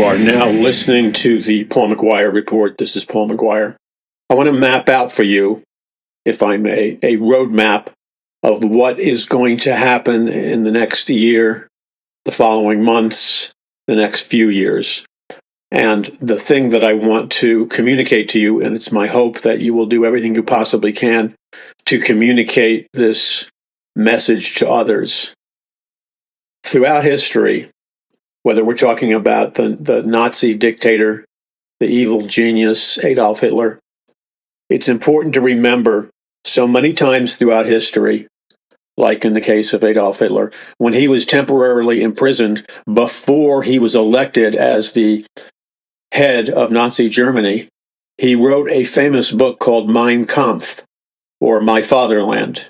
are now listening to the Paul McGUIRE Report. This is Paul McGUIRE. I want to map out for you, if I may, a roadmap of what is going to happen in the next year, the following months, the next few years. And the thing that I want to communicate to you, and it's my hope that you will do everything you possibly can to communicate this message to others. Throughout history, whether we're talking about the Nazi dictator, the evil genius, Adolf Hitler, it's important to remember so many times throughout history, like in the case of Adolf Hitler, when he was temporarily imprisoned before he was elected as the head of Nazi Germany, he wrote a famous book called Mein Kampf, or My Fatherland.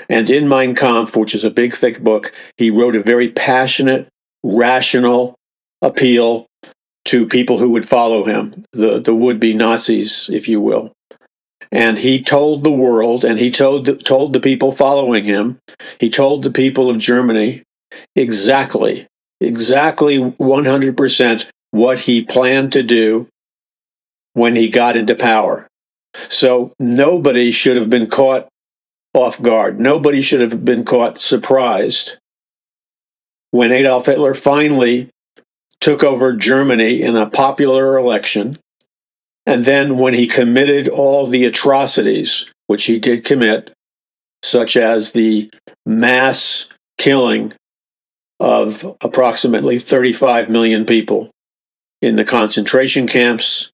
And in Mein Kampf, which is a big, thick book, he wrote a very passionate, rational appeal to people who would follow him, the would-be Nazis, if you will. And he told the world, and he told the people following him, he told the people of Germany exactly 100% what he planned to do when he got into power. So nobody should have been caught off guard. Nobody should have been caught surprised when Adolf Hitler finally took over Germany in a popular election, and then when he committed all the atrocities, which he did commit, such as the mass killing of approximately 35 million people in the concentration camps.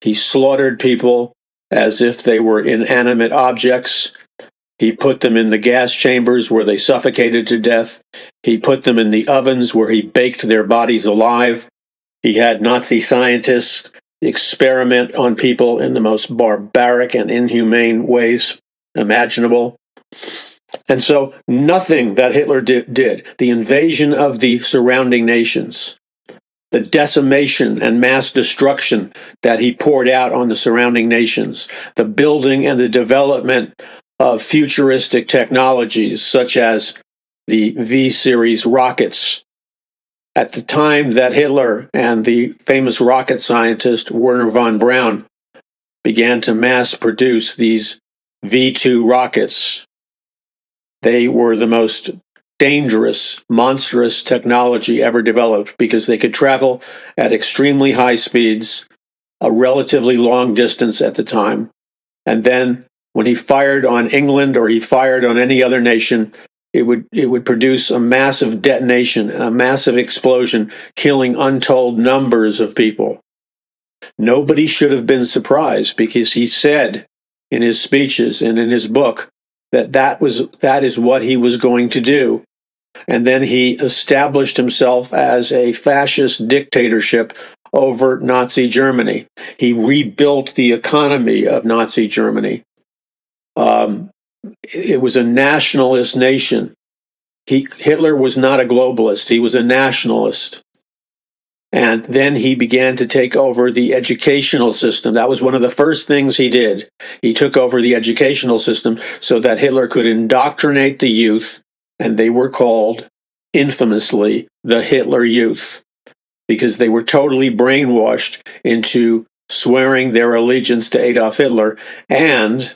He slaughtered people as if they were inanimate objects. He put them in the gas chambers where they suffocated to death. He put them in the ovens where he baked their bodies alive. He had Nazi scientists experiment on people in the most barbaric and inhumane ways imaginable. And so nothing that Hitler did, the invasion of the surrounding nations, the decimation and mass destruction that he poured out on the surrounding nations, the building and the development of futuristic technologies such as the V-series rockets. At the time that Hitler and the famous rocket scientist Wernher von Braun began to mass produce these V-2 rockets, they were the most dangerous, monstrous technology ever developed because they could travel at extremely high speeds, a relatively long distance at the time. And then when he fired on England or he fired on any other nation, it would produce a massive detonation, a massive explosion, killing untold numbers of people. Nobody should have been surprised because he said in his speeches and in his book that is what he was going to do. And then he established himself as a fascist dictatorship over Nazi Germany. He rebuilt the economy of Nazi Germany. It was a nationalist nation. Hitler was not a globalist. He was a nationalist. And then he began to take over the educational system. That was one of the first things he did. He took over the educational system so that Hitler could indoctrinate the youth, and they were called, infamously, the Hitler Youth, because they were totally brainwashed into swearing their allegiance to Adolf Hitler, and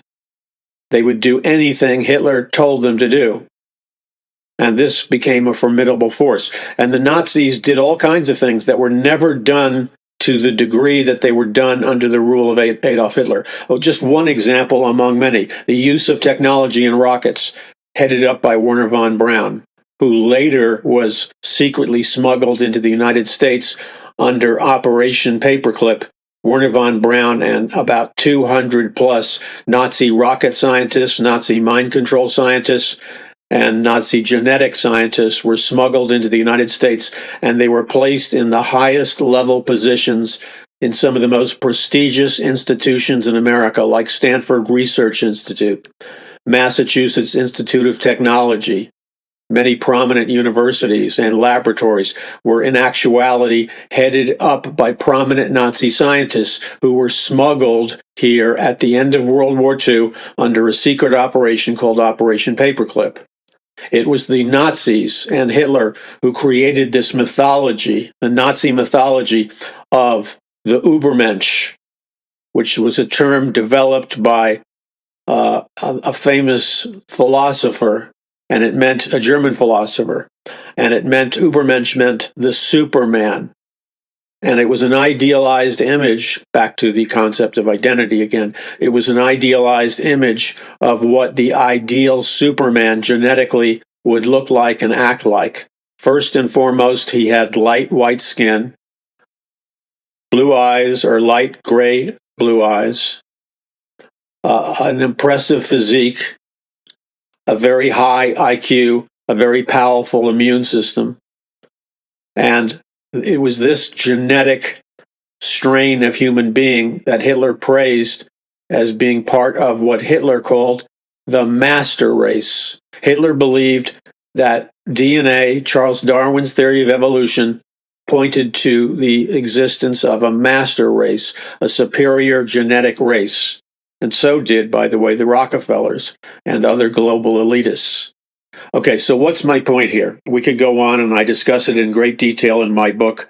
they would do anything Hitler told them to do. And this became a formidable force. And the Nazis did all kinds of things that were never done to the degree that they were done under the rule of Adolf Hitler. Oh, just one example among many, the use of technology in rockets headed up by Wernher von Braun, who later was secretly smuggled into the United States under Operation Paperclip. Wernher von Braun and about 200 plus Nazi rocket scientists, Nazi mind control scientists, and Nazi genetic scientists were smuggled into the United States, and they were placed in the highest level positions in some of the most prestigious institutions in America, like Stanford Research Institute, Massachusetts Institute of Technology. Many prominent universities and laboratories were in actuality headed up by prominent Nazi scientists who were smuggled here at the end of World War II under a secret operation called Operation Paperclip. It was the Nazis and Hitler who created this mythology, the Nazi mythology of the Übermensch, which was a term developed by a famous philosopher, and it meant a German philosopher, and it meant Übermensch meant the Superman. And it was an idealized image, back to the concept of identity again. It was an idealized image of what the ideal Superman genetically would look like and act like. First and foremost, he had light white skin, blue eyes or light gray blue eyes, an impressive physique, a very high IQ, a very powerful immune system. And it was this genetic strain of human being that Hitler praised as being part of what Hitler called the master race. Hitler believed that DNA, Charles Darwin's theory of evolution, pointed to the existence of a master race, a superior genetic race. And so did, by the way, the Rockefellers and other global elitists. Okay, so what's my point here? We could go on, and I discuss it in great detail in my book,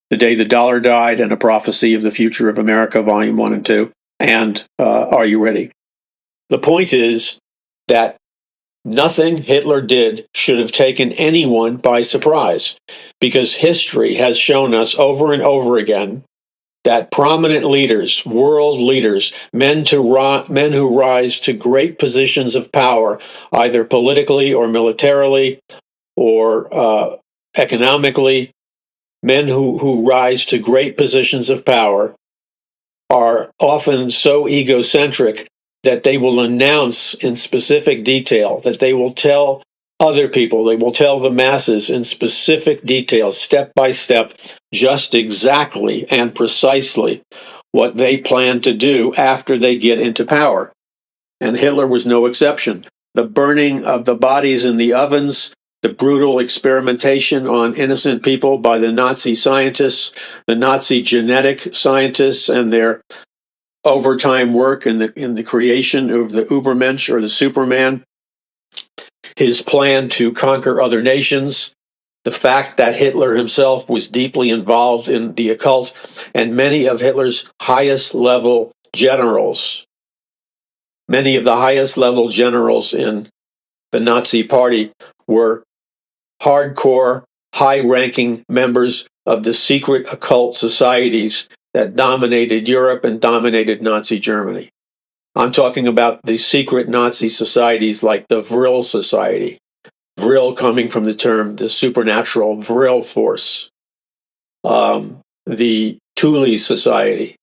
The Day the Dollar Died and A Prophecy of the Future of America, Volume 1 and 2. And Are You Ready? The point is that nothing Hitler did should have taken anyone by surprise, because history has shown us over and over again that prominent leaders, world leaders, men who rise to great positions of power, either politically or militarily or economically, men who rise to great positions of power are often so egocentric that they will announce in specific detail, that they will tell other people, they will tell the masses in specific detail, step by step, just exactly and precisely what they plan to do after they get into power. And Hitler was no exception. The burning of the bodies in the ovens, the brutal experimentation on innocent people by the Nazi scientists, the Nazi genetic scientists, and their overtime work in the creation of the Übermensch or the Superman, his plan to conquer other nations, the fact that Hitler himself was deeply involved in the occult, and many of Hitler's highest level generals, many of the highest level generals in the Nazi Party were hardcore, high-ranking members of the secret occult societies that dominated Europe and dominated Nazi Germany. I'm talking about the secret Nazi societies like the Vril Society. Vril coming from the term the supernatural Vril force. The Thule Society,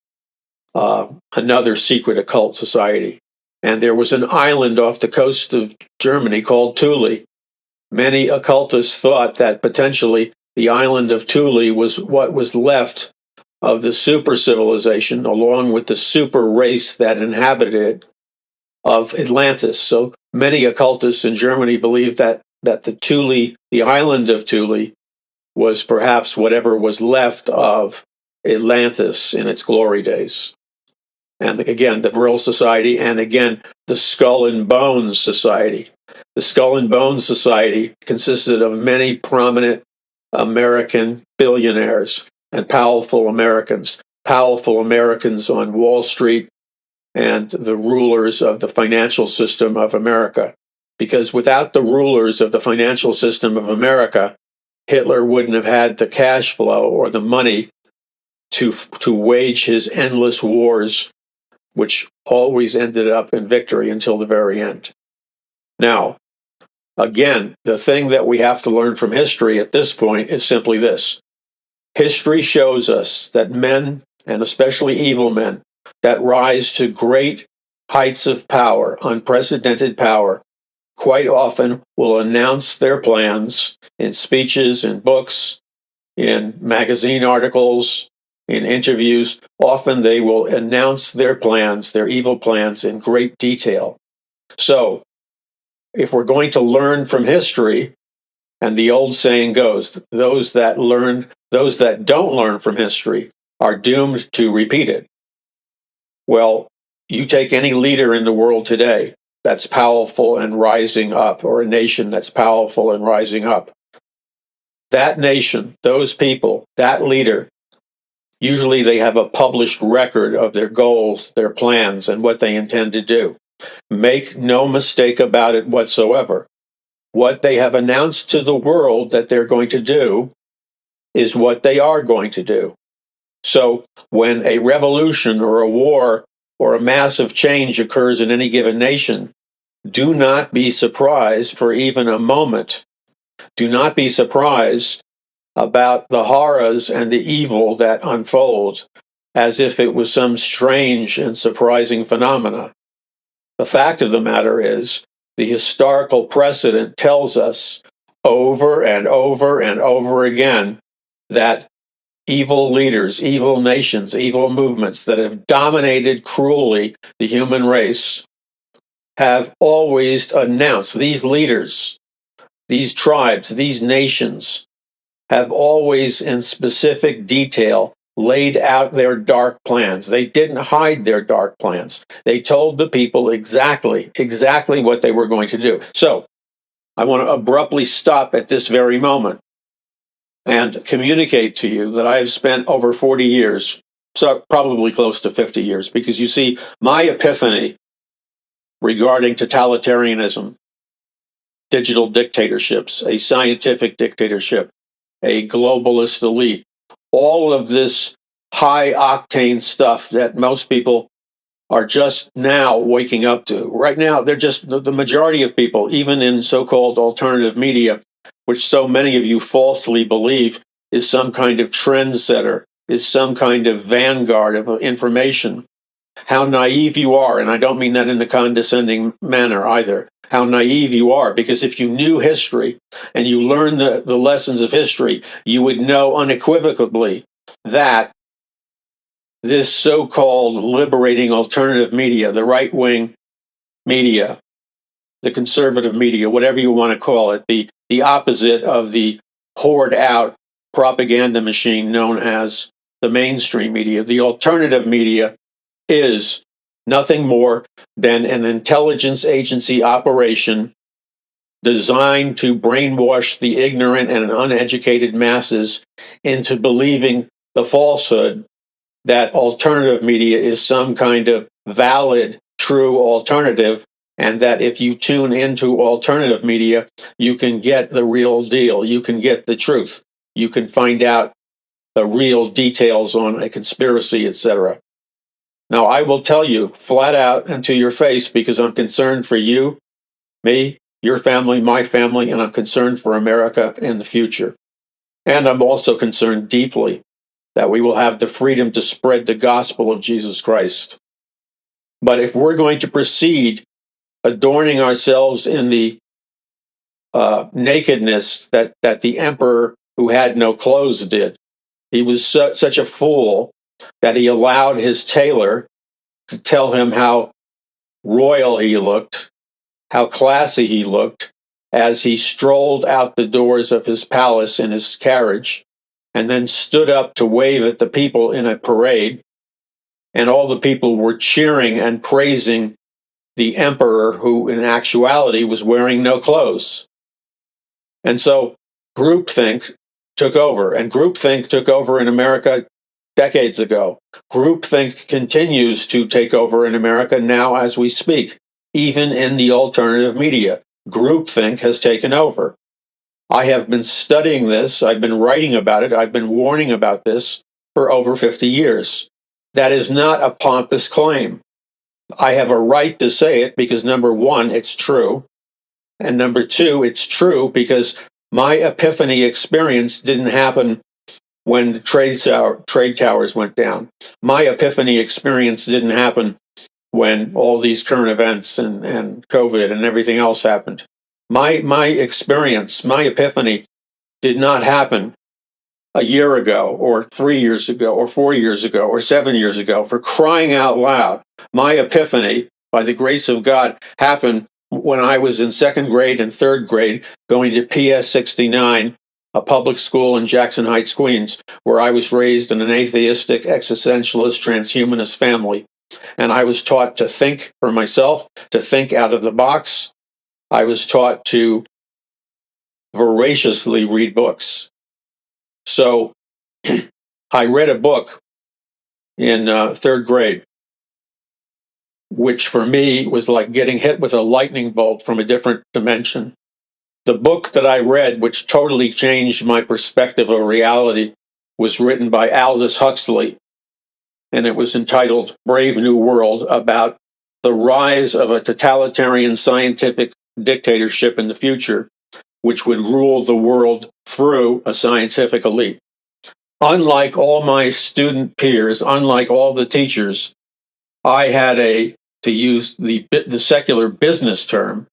another secret occult society. And there was an island off the coast of Germany called Thule. Many occultists thought that potentially the island of Thule was what was left of the super civilization, along with the super race that inhabited it, of Atlantis. So many occultists in Germany believed that the island of Thule, was perhaps whatever was left of Atlantis in its glory days. And again, the Vril Society, and again, the Skull and Bones Society. The Skull and Bones Society consisted of many prominent American billionaires and powerful Americans on Wall Street and the rulers of the financial system of America. Because without the rulers of the financial system of America, Hitler wouldn't have had the cash flow or the money to wage his endless wars, which always ended up in victory until the very end. Now, again, the thing that we have to learn from history at this point is simply this. History shows us that men, and especially evil men, that rise to great heights of power, unprecedented power, quite often will announce their plans in speeches, in books, in magazine articles, in interviews. Often they will announce their plans, their evil plans, in great detail. So, if we're going to learn from history, and the old saying goes, those that don't learn from history are doomed to repeat it. Well, you take any leader in the world today, that's powerful and rising up, or a nation that's powerful and rising up. That nation, those people, that leader, usually they have a published record of their goals, their plans, and what they intend to do. Make no mistake about it whatsoever. What they have announced to the world that they're going to do is what they are going to do. So when a revolution or a war or a massive change occurs in any given nation, do not be surprised for even a moment. Do not be surprised about the horrors and the evil that unfolds as if it was some strange and surprising phenomena. The fact of the matter is, the historical precedent tells us over and over and over again that evil leaders, evil nations, evil movements that have dominated cruelly the human race have always announced, these leaders, these tribes, these nations have always in specific detail laid out their dark plans. They didn't hide their dark plans. They told the people exactly what they were going to do. So I want to abruptly stop at this very moment and communicate to you that I have spent over 40 years, so probably close to 50 years, because you see, my epiphany regarding totalitarianism, digital dictatorships, a scientific dictatorship, a globalist elite, all of this high-octane stuff that most people are just now waking up to. Right now, they're just, the majority of people, even in so-called alternative media, which so many of you falsely believe is some kind of trendsetter, is some kind of vanguard of information. How naive you are, and I don't mean that in a condescending manner either, how naive you are, because if you knew history and you learned the lessons of history, you would know unequivocally that this so-called liberating alternative media, the right-wing media, the conservative media, whatever you want to call it, the opposite of the poured-out propaganda machine known as the mainstream media, the alternative media, is nothing more than an intelligence agency operation designed to brainwash the ignorant and uneducated masses into believing the falsehood that alternative media is some kind of valid, true alternative, and that if you tune into alternative media, you can get the real deal, you can get the truth, you can find out the real details on a conspiracy, etc. Now, I will tell you flat out and to your face, because I'm concerned for you, me, your family, my family, and I'm concerned for America in the future. And I'm also concerned deeply that we will have the freedom to spread the gospel of Jesus Christ. But if we're going to proceed adorning ourselves in the nakedness that the emperor who had no clothes did, he was such a fool that he allowed his tailor to tell him how royal he looked, how classy he looked, as he strolled out the doors of his palace in his carriage, and then stood up to wave at the people in a parade, and all the people were cheering and praising the emperor, who in actuality was wearing no clothes. And so groupthink took over, and groupthink took over in America decades ago. Groupthink continues to take over in America now as we speak, even in the alternative media. Groupthink has taken over. I have been studying this, I've been writing about it, I've been warning about this for over 50 years. That is not a pompous claim. I have a right to say it because, number one, it's true. And number two, it's true because my epiphany experience didn't happen when the trade towers went down. My epiphany experience didn't happen when all these current events and COVID and everything else happened. My experience, my epiphany did not happen a year ago or 3 years ago or 4 years ago or 7 years ago. For crying out loud, my epiphany, by the grace of God, happened when I was in second grade and third grade going to PS 69, a public school in Jackson Heights, Queens, where I was raised in an atheistic, existentialist, transhumanist family. And I was taught to think for myself, to think out of the box. I was taught to voraciously read books. So I read a book in third grade, which for me was like getting hit with a lightning bolt from a different dimension. The book that I read, which totally changed my perspective of reality, was written by Aldous Huxley, and it was entitled Brave New World, about the rise of a totalitarian scientific dictatorship in the future, which would rule the world through a scientific elite. Unlike all my student peers, unlike all the teachers, I had to use the secular business term,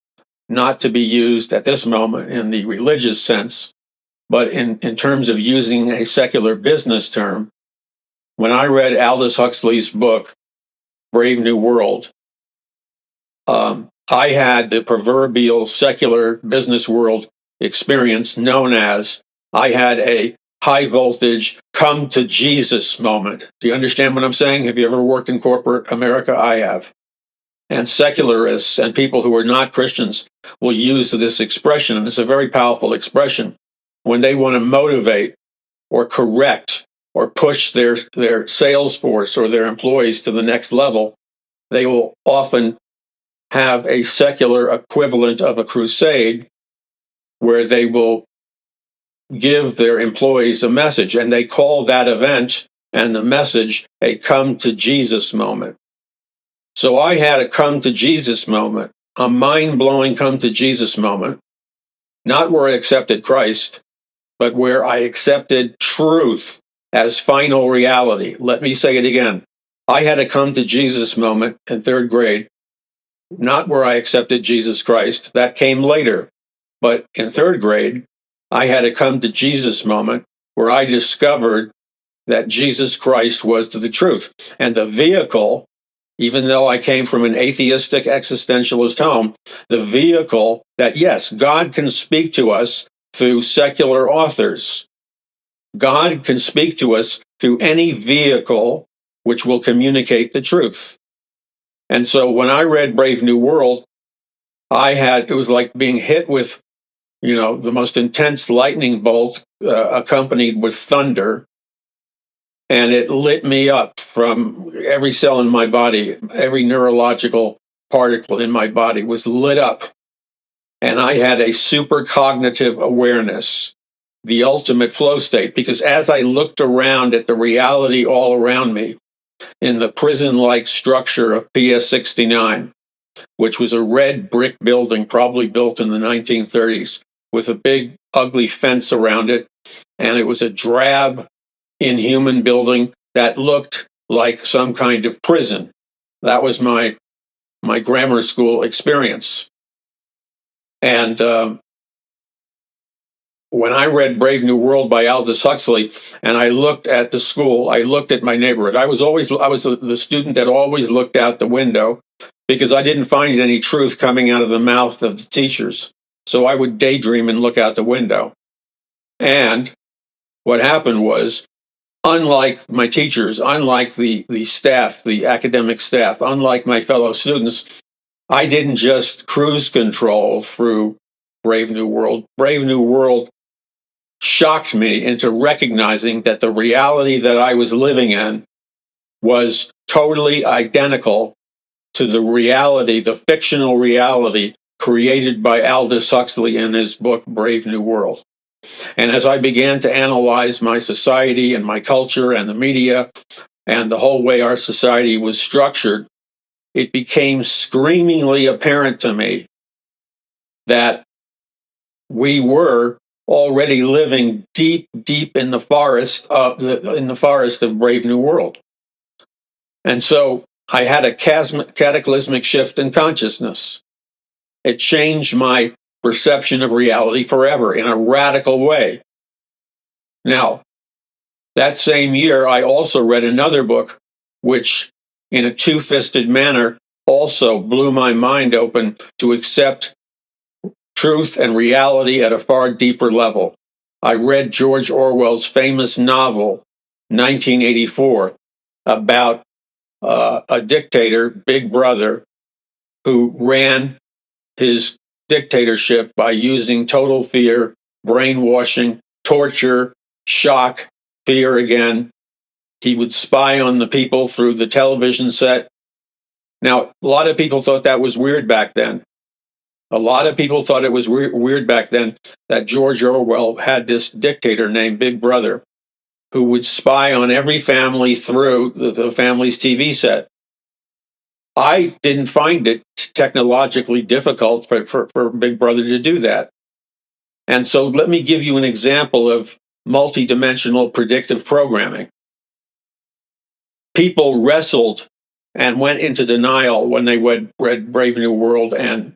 not to be used at this moment in the religious sense, but in terms of using a secular business term. When I read Aldous Huxley's book, Brave New World, I had the proverbial secular business world experience known as I had a high voltage come to Jesus moment. Do you understand what I'm saying? Have you ever worked in corporate America? I have. And secularists and people who are not Christians will use this expression, and it's a very powerful expression, when they want to motivate or correct or push their sales force or their employees to the next level. They will often have a secular equivalent of a crusade where they will give their employees a message, and they call that event and the message a come to Jesus moment. So I had a come to Jesus moment, a mind-blowing come to Jesus moment, not where I accepted Christ, but where I accepted truth as final reality. Let me say it again. I had a come to Jesus moment in third grade, not where I accepted Jesus Christ. That came later. But in third grade, I had a come to Jesus moment where I discovered that Jesus Christ was the truth. And the vehicle, even though I came from an atheistic existentialist home, the vehicle that, yes, God can speak to us through secular authors. God can speak to us through any vehicle which will communicate the truth. And so when I read Brave New World, it was like being hit with, the most intense lightning bolt accompanied with thunder. And it lit me up from every cell in my body, every neurological particle in my body was lit up. And I had a supercognitive awareness, the ultimate flow state, because as I looked around at the reality all around me in the prison-like structure of PS 69, which was a red brick building probably built in the 1930s with a big ugly fence around it, and it was a drab, inhuman building that looked like some kind of prison. That was my grammar school experience. And when I read Brave New World by Aldous Huxley, and I looked at the school, I looked at my neighborhood. I was the student that always looked out the window because I didn't find any truth coming out of the mouth of the teachers. So I would daydream and look out the window. And what happened was, unlike my teachers, unlike the staff, the academic staff, unlike my fellow students, I didn't just cruise control through Brave New World. Brave New World shocked me into recognizing that the reality that I was living in was totally identical to the reality, the fictional reality created by Aldous Huxley in his book, Brave New World. And as I began to analyze my society and my culture and the media and the whole way our society was structured, it became screamingly apparent to me that we were already living deep, deep in the forest of Brave New World. And so I had a cataclysmic shift in consciousness. It changed my perception of reality forever in a radical way. Now, that same year, I also read another book, which in a two-fisted manner also blew my mind open to accept truth and reality at a far deeper level. I read George Orwell's famous novel, 1984, about a dictator, Big Brother, who ran his dictatorship by using total fear, brainwashing, torture, shock, fear again. He would spy on the people through the television set. Now, a lot of people thought that was weird back then. A lot of people thought it was weird back then that George Orwell had this dictator named Big Brother who would spy on every family through the family's TV set. I didn't find it technologically difficult for Big Brother to do that. And so let me give you an example of multidimensional predictive programming. People wrestled and went into denial when they read Brave New World and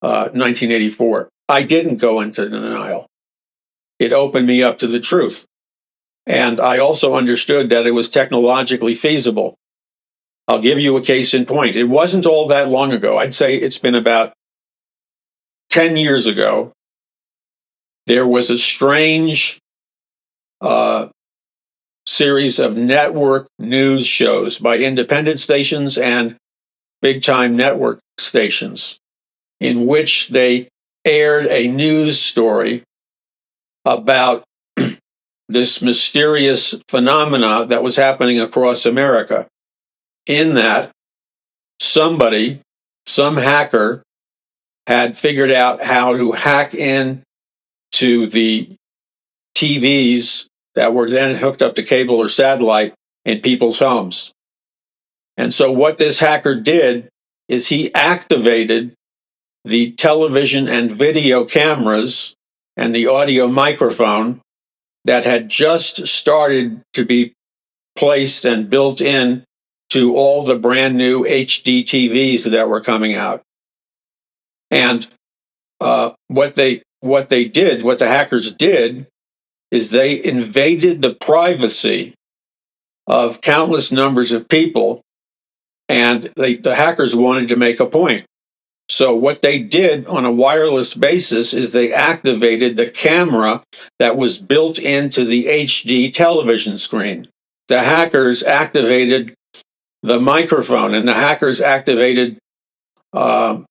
1984. I didn't go into denial. It opened me up to the truth. And I also understood that it was technologically feasible. I'll give you a case in point. It wasn't all that long ago. I'd say it's been about 10 years ago. There was a strange series of network news shows by independent stations and big-time network stations in which they aired a news story about this mysterious phenomena that was happening across America. In that, some hacker, had figured out how to hack in to the TVs that were then hooked up to cable or satellite in people's homes. And so what this hacker did is he activated the television and video cameras and the audio microphone that had just started to be placed and built in to all the brand new HD TVs that were coming out. And what the hackers did is they invaded the privacy of countless numbers of people, and the hackers wanted to make a point. So what they did on a wireless basis is they activated the camera that was built into the HD television screen. The hackers activated the microphone, and the hackers activated the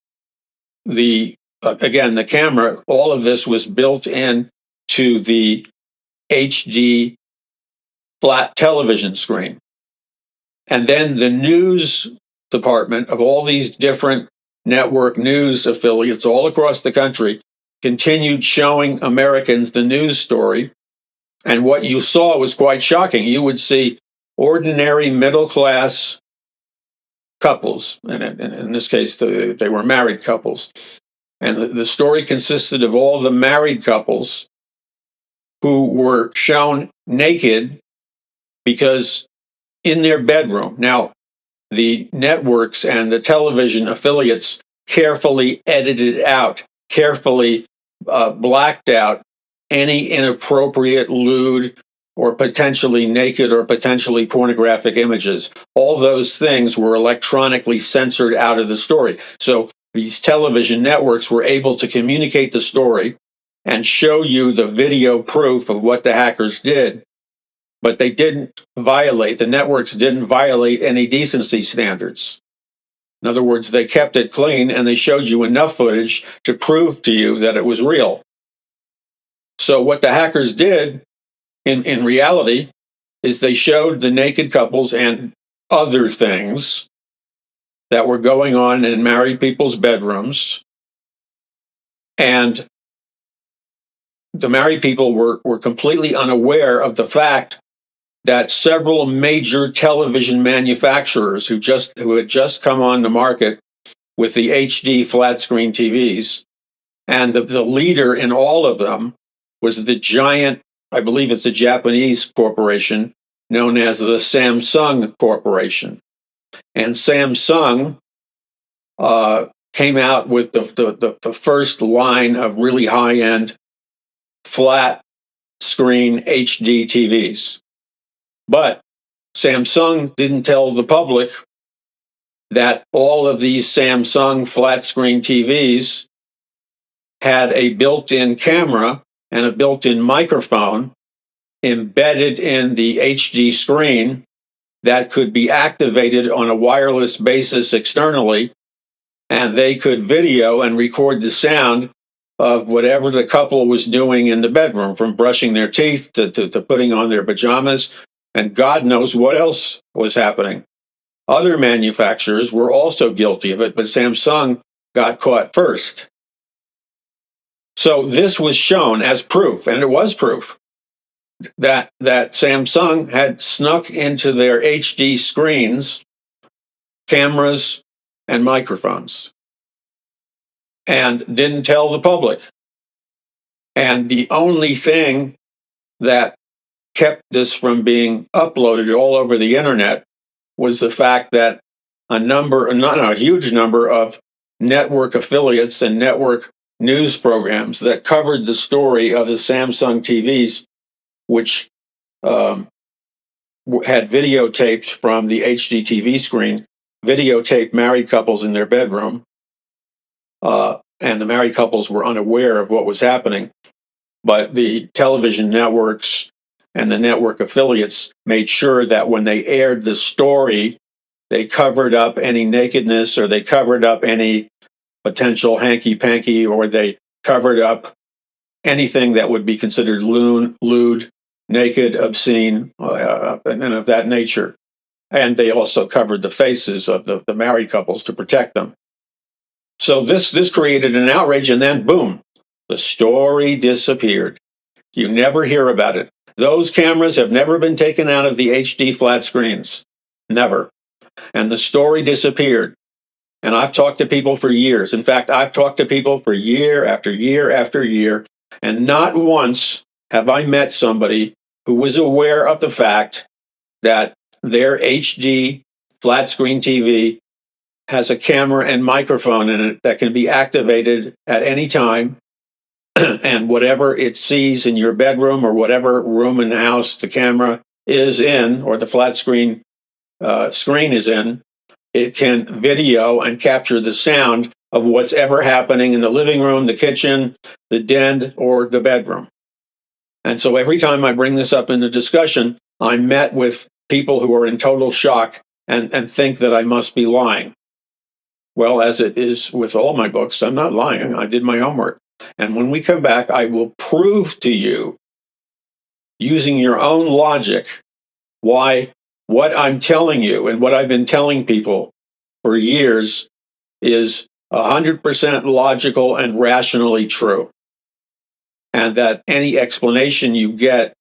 camera. All of this was built in to the HD flat television screen. And then the news department of all these different network news affiliates all across the country continued showing Americans the news story. And what you saw was quite shocking. You would see ordinary middle-class couples, and in this case, they were married couples. And the story consisted of all the married couples who were shown naked because in their bedroom. Now, the networks and the television affiliates carefully edited out, carefully blacked out any inappropriate, lewd, or potentially naked or potentially pornographic images. All those things were electronically censored out of the story. So these television networks were able to communicate the story and show you the video proof of what the hackers did, but the networks didn't violate any decency standards. In other words, they kept it clean and they showed you enough footage to prove to you that it was real. So what the hackers did in reality is they showed the naked couples and other things that were going on in married people's bedrooms. And the married people were completely unaware of the fact that several major television manufacturers who had just come on the market with the HD flat screen TVs, and the leader in all of them was the giant, I believe it's a Japanese corporation known as the Samsung Corporation. And Samsung came out with the first line of really high-end flat screen HD TVs. But Samsung didn't tell the public that all of these Samsung flat screen TVs had a built-in camera and a built-in microphone embedded in the HD screen that could be activated on a wireless basis externally, and they could video and record the sound of whatever the couple was doing in the bedroom, from brushing their teeth to putting on their pajamas, and God knows what else was happening. Other manufacturers were also guilty of it, but Samsung got caught first. So this was shown as proof, and it was proof, that Samsung had snuck into their HD screens cameras and microphones and didn't tell the public. And the only thing that kept this from being uploaded all over the internet was the fact that a huge number of network affiliates and network news programs that covered the story of the Samsung TVs, which had videotapes from the HD TV screen, videotaped married couples in their bedroom, and the married couples were unaware of what was happening. But the television networks and the network affiliates made sure that when they aired the story, they covered up any nakedness, or they covered up any potential hanky-panky, or they covered up anything that would be considered lewd, naked, obscene, and of that nature. And they also covered the faces of the married couples to protect them. So this created an outrage, and then boom, the story disappeared. You never hear about it. Those cameras have never been taken out of the HD flat screens. Never. And the story disappeared. And I've talked to people for years. In fact, I've talked to people for year after year after year, and not once have I met somebody who was aware of the fact that their HD flat screen TV has a camera and microphone in it that can be activated at any time, and whatever it sees in your bedroom or whatever room in the house the camera is in, or the flat screen screen is in, it can video and capture the sound of what's ever happening in the living room, the kitchen, the den, or the bedroom. And so every time I bring this up in the discussion, I'm met with people who are in total shock and think that I must be lying. Well, as it is with all my books, I'm not lying. I did my homework. And when we come back, I will prove to you, using your own logic, why what I'm telling you and what I've been telling people for years is 100% logical and rationally true. And that any explanation you get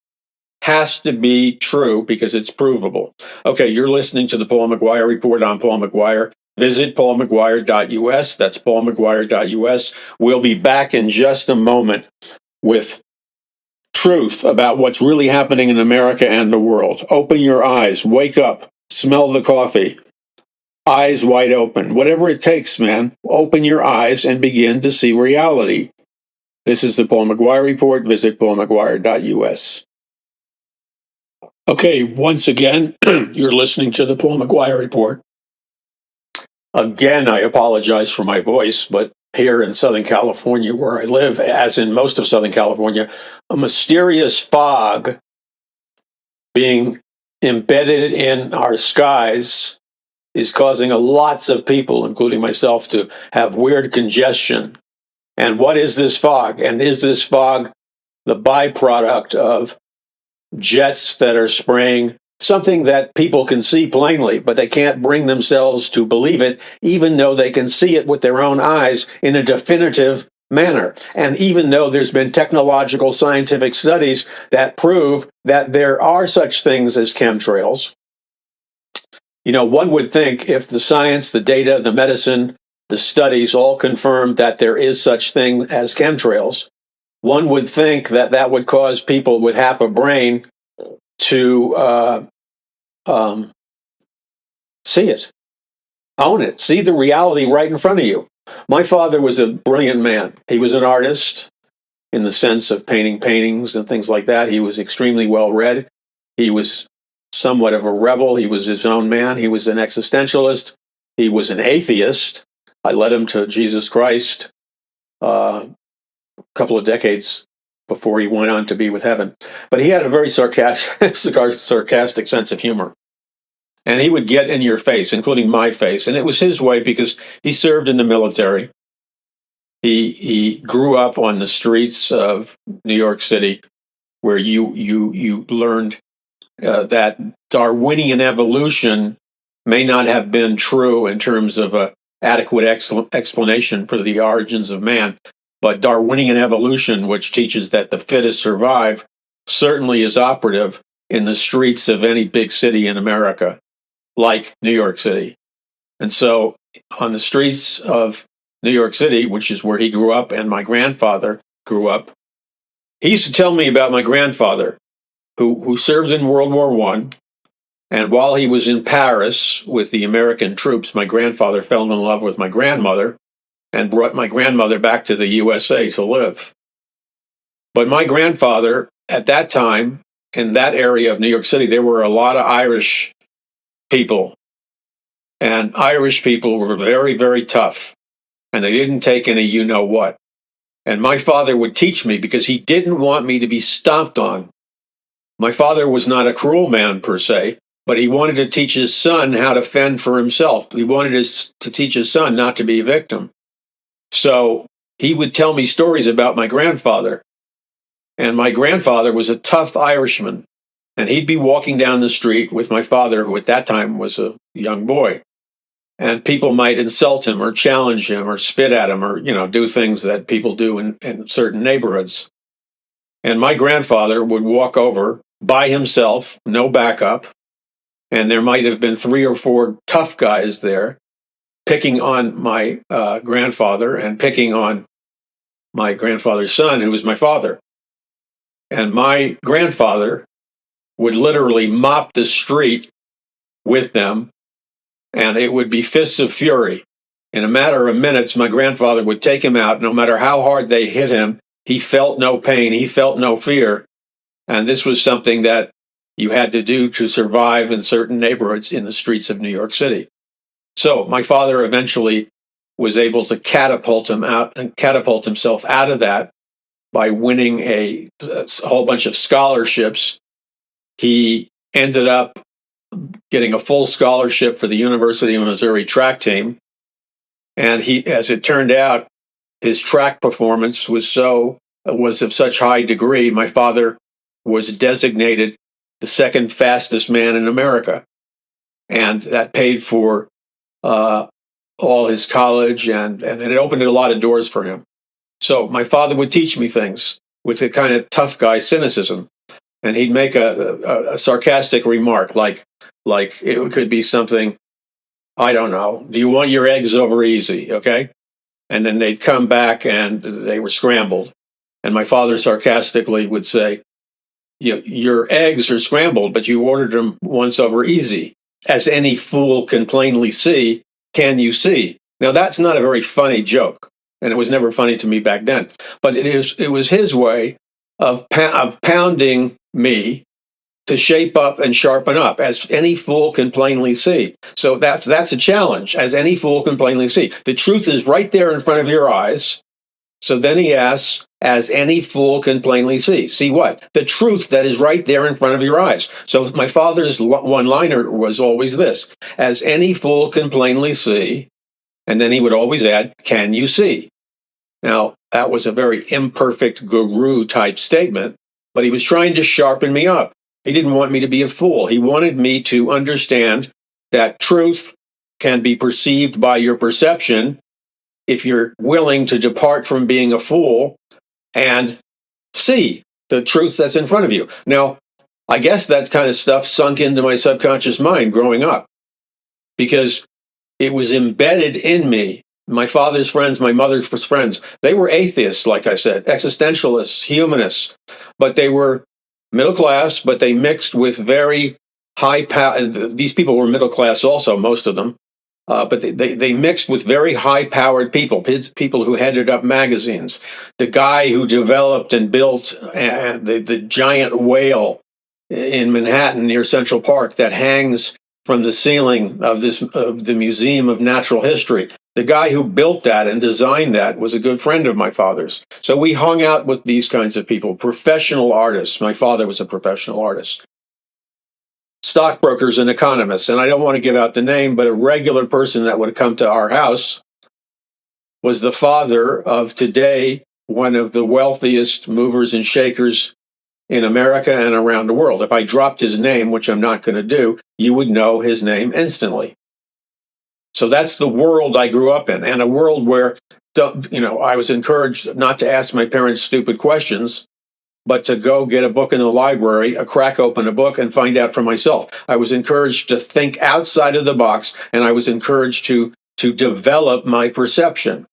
has to be true because it's provable. Okay, you're listening to the Paul McGuire Report. I'm Paul McGuire. Visit paulmcguire.us. That's paulmcguire.us. We'll be back in just a moment with truth about what's really happening in America and the world. Open your eyes, wake up, smell the coffee, eyes wide open. Whatever it takes, man, open your eyes and begin to see reality. This is the Paul McGuire Report. Visit paulmcguire.us. Okay, once again, you're listening to the Paul McGuire Report. Again, I apologize for my voice, but here in Southern California, where I live, as in most of Southern California, a mysterious fog being embedded in our skies is causing lots of people, including myself, to have weird congestion. And what is this fog? And is this fog the byproduct of jets that are spraying something that people can see plainly, but they can't bring themselves to believe it, even though they can see it with their own eyes in a definitive manner? And even though there's been technological scientific studies that prove that there are such things as chemtrails, you know, one would think if the science, the data, the medicine, the studies all confirm that there is such thing as chemtrails, one would think that that would cause people with half a brain to see it, own it, see the reality right in front of you. My father was a brilliant man. He was an artist in the sense of painting paintings and things like that. He was extremely well read. He was somewhat of a rebel. He was his own man. He was an existentialist. He was an atheist. I led him to Jesus Christ a couple of decades before he went on to be with heaven. But he had a very sarcastic sense of humor. And he would get in your face, including my face. And it was his way because he served in the military. He grew up on the streets of New York City, where you learned that Darwinian evolution may not have been true in terms of an adequate explanation for the origins of man, but Darwinian evolution, which teaches that the fittest survive, certainly is operative in the streets of any big city in America, like New York City. And so on the streets of New York City, which is where he grew up and my grandfather grew up, he used to tell me about my grandfather who served in World War I. And while he was in Paris with the American troops, my grandfather fell in love with my grandmother and brought my grandmother back to the USA to live. But my grandfather, at that time, in that area of New York City, there were a lot of Irish people. And Irish people were very, very tough. And they didn't take any you-know-what. And my father would teach me because he didn't want me to be stomped on. My father was not a cruel man per se, but he wanted to teach his son how to fend for himself. He wanted to teach his son not to be a victim. So he would tell me stories about my grandfather. And my grandfather was a tough Irishman. And he'd be walking down the street with my father, who at that time was a young boy. And people might insult him or challenge him or spit at him or, do things that people do in certain neighborhoods. And my grandfather would walk over by himself, no backup. And there might have been 3 or 4 tough guys there picking on my grandfather and picking on my grandfather's son, who was my father. And my grandfather would literally mop the street with them, and it would be fists of fury. In a matter of minutes, my grandfather would take him out. No matter how hard they hit him, he felt no pain, he felt no fear. And this was something that you had to do to survive in certain neighborhoods in the streets of New York City. So my father eventually was able to catapult himself out of that by winning a whole bunch of scholarships. He ended up getting a full scholarship for the University of Missouri track team. And as it turned out, his track performance was of such high degree, my father was designated the second fastest man in America. And that paid for all his college, and it opened a lot of doors for him. So my father would teach me things with a kind of tough guy cynicism. And he'd make a sarcastic remark, like it could be something, I don't know, do you want your eggs over easy, okay? And then they'd come back and they were scrambled. And my father sarcastically would say, your eggs are scrambled, but you ordered them once over easy. As any fool can plainly see, can you see? Now, that's not a very funny joke, and it was never funny to me back then. But it was his way of pounding me to shape up and sharpen up, as any fool can plainly see. So that's a challenge, as any fool can plainly see. The truth is right there in front of your eyes. So then he asks, as any fool can plainly see. See what? The truth that is right there in front of your eyes. So my father's one-liner was always this, as any fool can plainly see. And then he would always add, can you see? Now, that was a very imperfect guru-type statement, but he was trying to sharpen me up. He didn't want me to be a fool. He wanted me to understand that truth can be perceived by your perception if you're willing to depart from being a fool and see the truth that's in front of you. Now, I guess that kind of stuff sunk into my subconscious mind growing up because it was embedded in me. My father's friends, my mother's friends, they were atheists, like I said, existentialists, humanists, but they were middle class, but they mixed with very high power. These people were middle class also, most of them. But they mixed with very high-powered people who headed up magazines. The guy who developed and built the giant whale in Manhattan near Central Park that hangs from the ceiling of the Museum of Natural History. The guy who built that and designed that was a good friend of my father's. So we hung out with these kinds of people, professional artists. My father was a professional artist. stockbrokers and economists, and I don't want to give out the name, but a regular person that would come to our house was the father of today one of the wealthiest movers and shakers in America and around the world. If I dropped his name, which I'm not going to do, you would know his name instantly. So that's the world I grew up in, and a world where, I was encouraged not to ask my parents stupid questions, but to go get a book in the library, crack open a book, and find out for myself. I was encouraged to think outside of the box, and I was encouraged to develop my perception.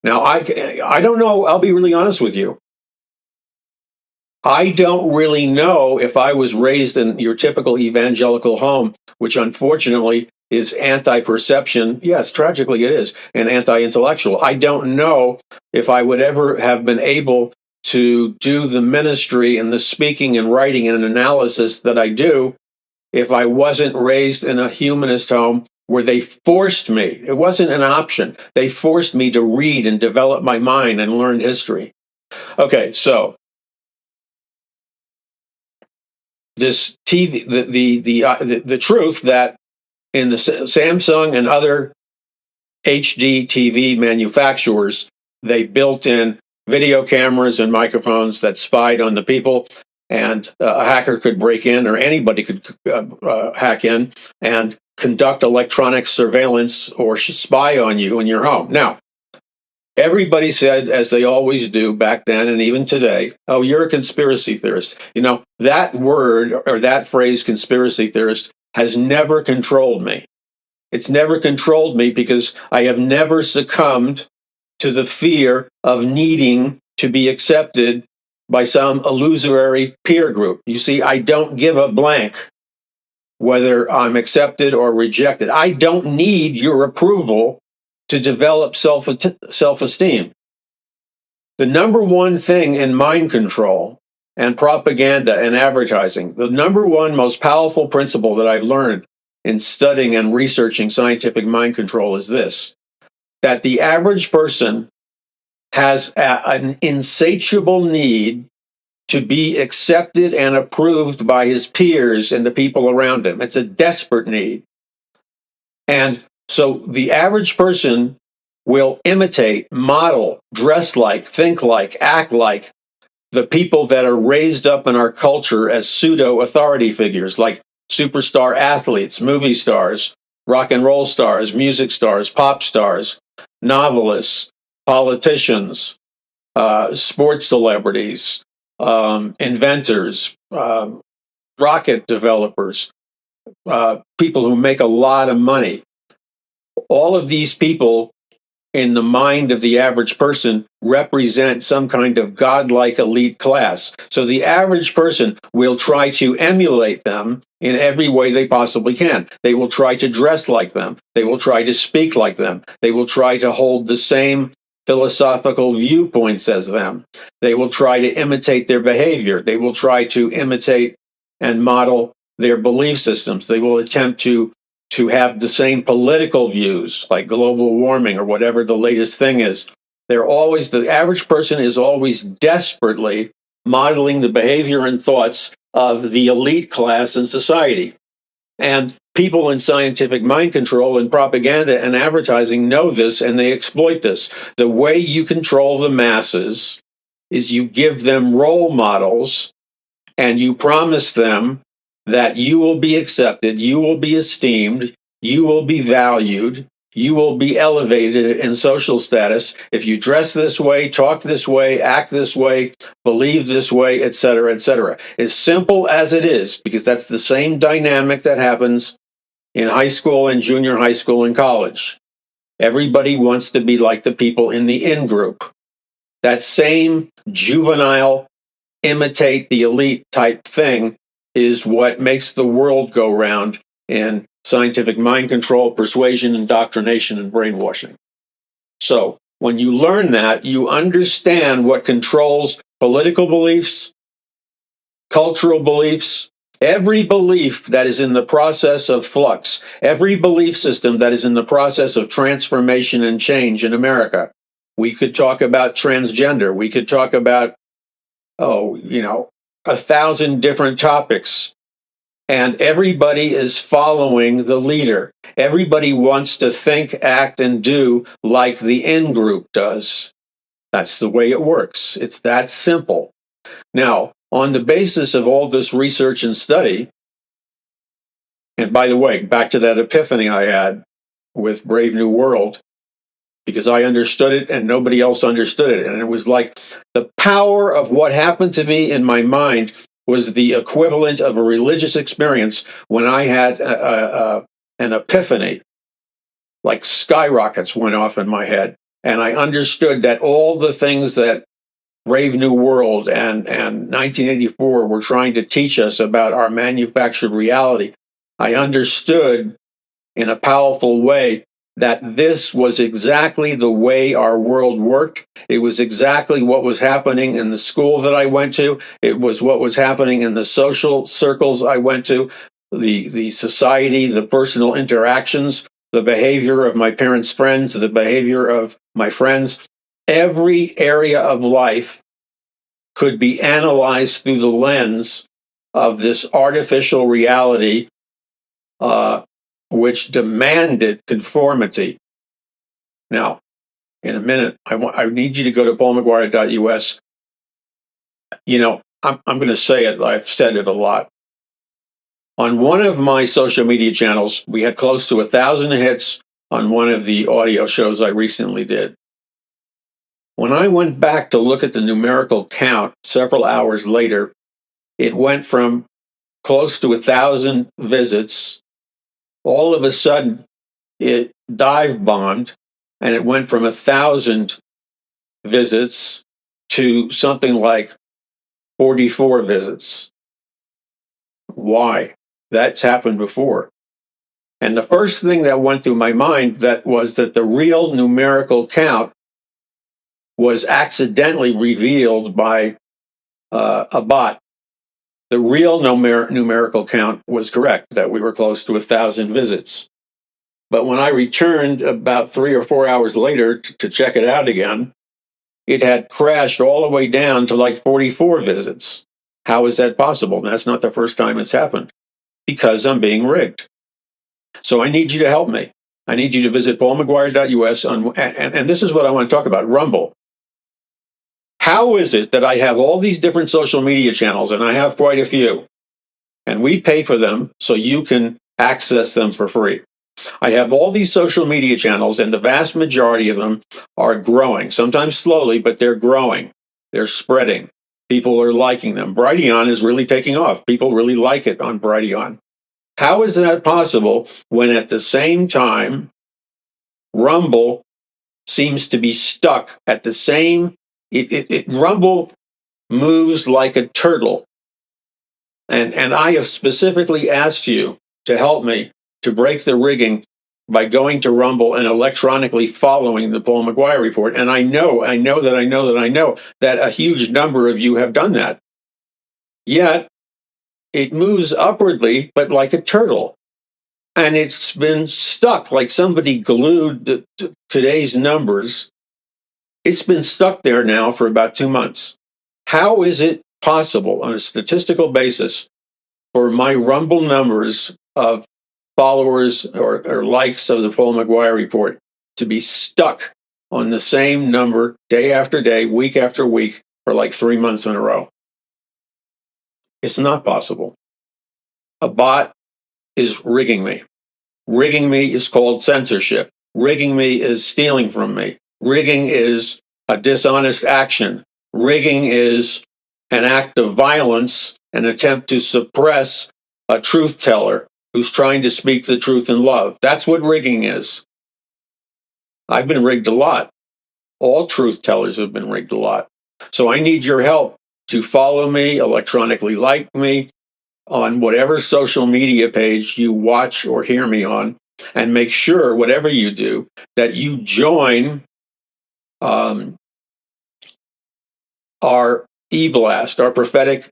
Now, I don't know. I'll be really honest with you. I don't really know if I was raised in your typical evangelical home, which unfortunately is anti-perception. Yes, tragically it is, and anti-intellectual. I don't know if I would ever have been able to do the ministry and the speaking and writing and analysis that I do if I wasn't raised in a humanist home where they forced me. It wasn't an option. They forced me to read and develop my mind and learn history. Okay, so this TV, the truth that in the Samsung and other HD TV manufacturers, they built in video cameras and microphones that spied on the people, and a hacker could break in, or anybody could hack in and conduct electronic surveillance or spy on you in your home. Now, everybody said, as they always do back then and even today, oh, you're a conspiracy theorist. That word or that phrase, conspiracy theorist, has never controlled me. It's never controlled me because I have never succumbed to the fear of needing to be accepted by some illusory peer group. You see, I don't give a blank whether I'm accepted or rejected. I don't need your approval to develop self-esteem. The number one thing in mind control and propaganda and advertising, the number one most powerful principle that I've learned in studying and researching scientific mind control is this: that the average person has an insatiable need to be accepted and approved by his peers and the people around him. It's a desperate need. And so the average person will imitate, model, dress like, think like, act like the people that are raised up in our culture as pseudo-authority figures, like superstar athletes, movie stars, rock and roll stars, music stars, pop stars, novelists, politicians, sports celebrities, inventors, rocket developers, people who make a lot of money. All of these people, in the mind of the average person, represent some kind of godlike elite class. So the average person will try to emulate them in every way they possibly can. They will try to dress like them. They will try to speak like them. They will try to hold the same philosophical viewpoints as them. They will try to imitate their behavior. They will try to imitate and model their belief systems. They will attempt to have the same political views, like global warming or whatever the latest thing is. The average person is always desperately modeling the behavior and thoughts of the elite class in society. And people in scientific mind control and propaganda and advertising know this, and they exploit this. The way you control the masses is you give them role models and you promise them that you will be accepted, you will be esteemed, you will be valued, you will be elevated in social status if you dress this way, talk this way, act this way, believe this way, etc., etc. As simple as it is, because that's the same dynamic that happens in high school and junior high school and college. Everybody wants to be like the people in the in-group. That same juvenile, imitate the elite type thing is what makes the world go round in scientific mind control, persuasion, indoctrination, and brainwashing. So when you learn that, you understand what controls political beliefs, cultural beliefs, every belief that is in the process of flux, every belief system that is in the process of transformation and change in America. We could talk about transgender. We could talk about 1,000 different topics and everybody is following the leader. Everybody wants to think, act, and do like the in group does. That's the way it works. It's that simple. Now, on the basis of all this research and study, and by the way, back to that epiphany I had with Brave New World, because I understood it and nobody else understood it. And it was like the power of what happened to me in my mind was the equivalent of a religious experience when I had an epiphany, like skyrockets went off in my head. And I understood that all the things that Brave New World and 1984 were trying to teach us about our manufactured reality, I understood in a powerful way that this was exactly the way our world worked. It was exactly what was happening in the school that I went to. It was what was happening in the social circles I went to, the society, the personal interactions, the behavior of my parents' friends, the behavior of my friends. Every area of life could be analyzed through the lens of this artificial reality, which demanded conformity. Now, in a minute, I need you to go to paulmcguire.us. You know, I'm going to say it. I've said it a lot. On one of my social media channels, we had close to 1,000 hits on one of the audio shows I recently did. When I went back to look at the numerical count several hours later, it went from close to 1,000 visits. All of a sudden, it dive bombed, and it went from 1,000 visits to something like 44 visits. Why? That's happened before. And the first thing that went through my mind was that the real numerical count was accidentally revealed by a bot. The real numerical count was correct, that we were close to 1,000 visits. But when I returned about 3 or 4 hours later to check it out again, it had crashed all the way down to like 44 visits. How is that possible? That's not the first time it's happened. Because I'm being rigged. So I need you to help me. I need you to visit paulmcguire.us, and this is what I want to talk about, Rumble. How is it that I have all these different social media channels, and I have quite a few, and we pay for them so you can access them for free? I have all these social media channels, and the vast majority of them are growing, sometimes slowly, but they're growing. They're spreading. People are liking them. Brighteon is really taking off. People really like it on Brighteon. How is that possible when at the same time, Rumble seems to be stuck at the same, Rumble moves like a turtle. And I have specifically asked you to help me to break the rigging by going to Rumble and electronically following the Paul McGuire report. And I know that a huge number of you have done that. Yet, it moves upwardly, but like a turtle. And it's been stuck, like somebody glued today's numbers. It's been stuck there now for about 2 months. How is it possible on a statistical basis for my Rumble numbers of followers or likes of the Paul McGuire report to be stuck on the same number day after day, week after week for like 3 months in a row? It's not possible. A bot is rigging me. Rigging me is called censorship. Rigging me is stealing from me. Rigging is a dishonest action. Rigging is an act of violence, an attempt to suppress a truth teller who's trying to speak the truth in love. That's what rigging is. I've been rigged a lot. All truth tellers have been rigged a lot. So I need your help to follow me, electronically like me on whatever social media page you watch or hear me on, and make sure, whatever you do, that you join our e-blast, our prophetic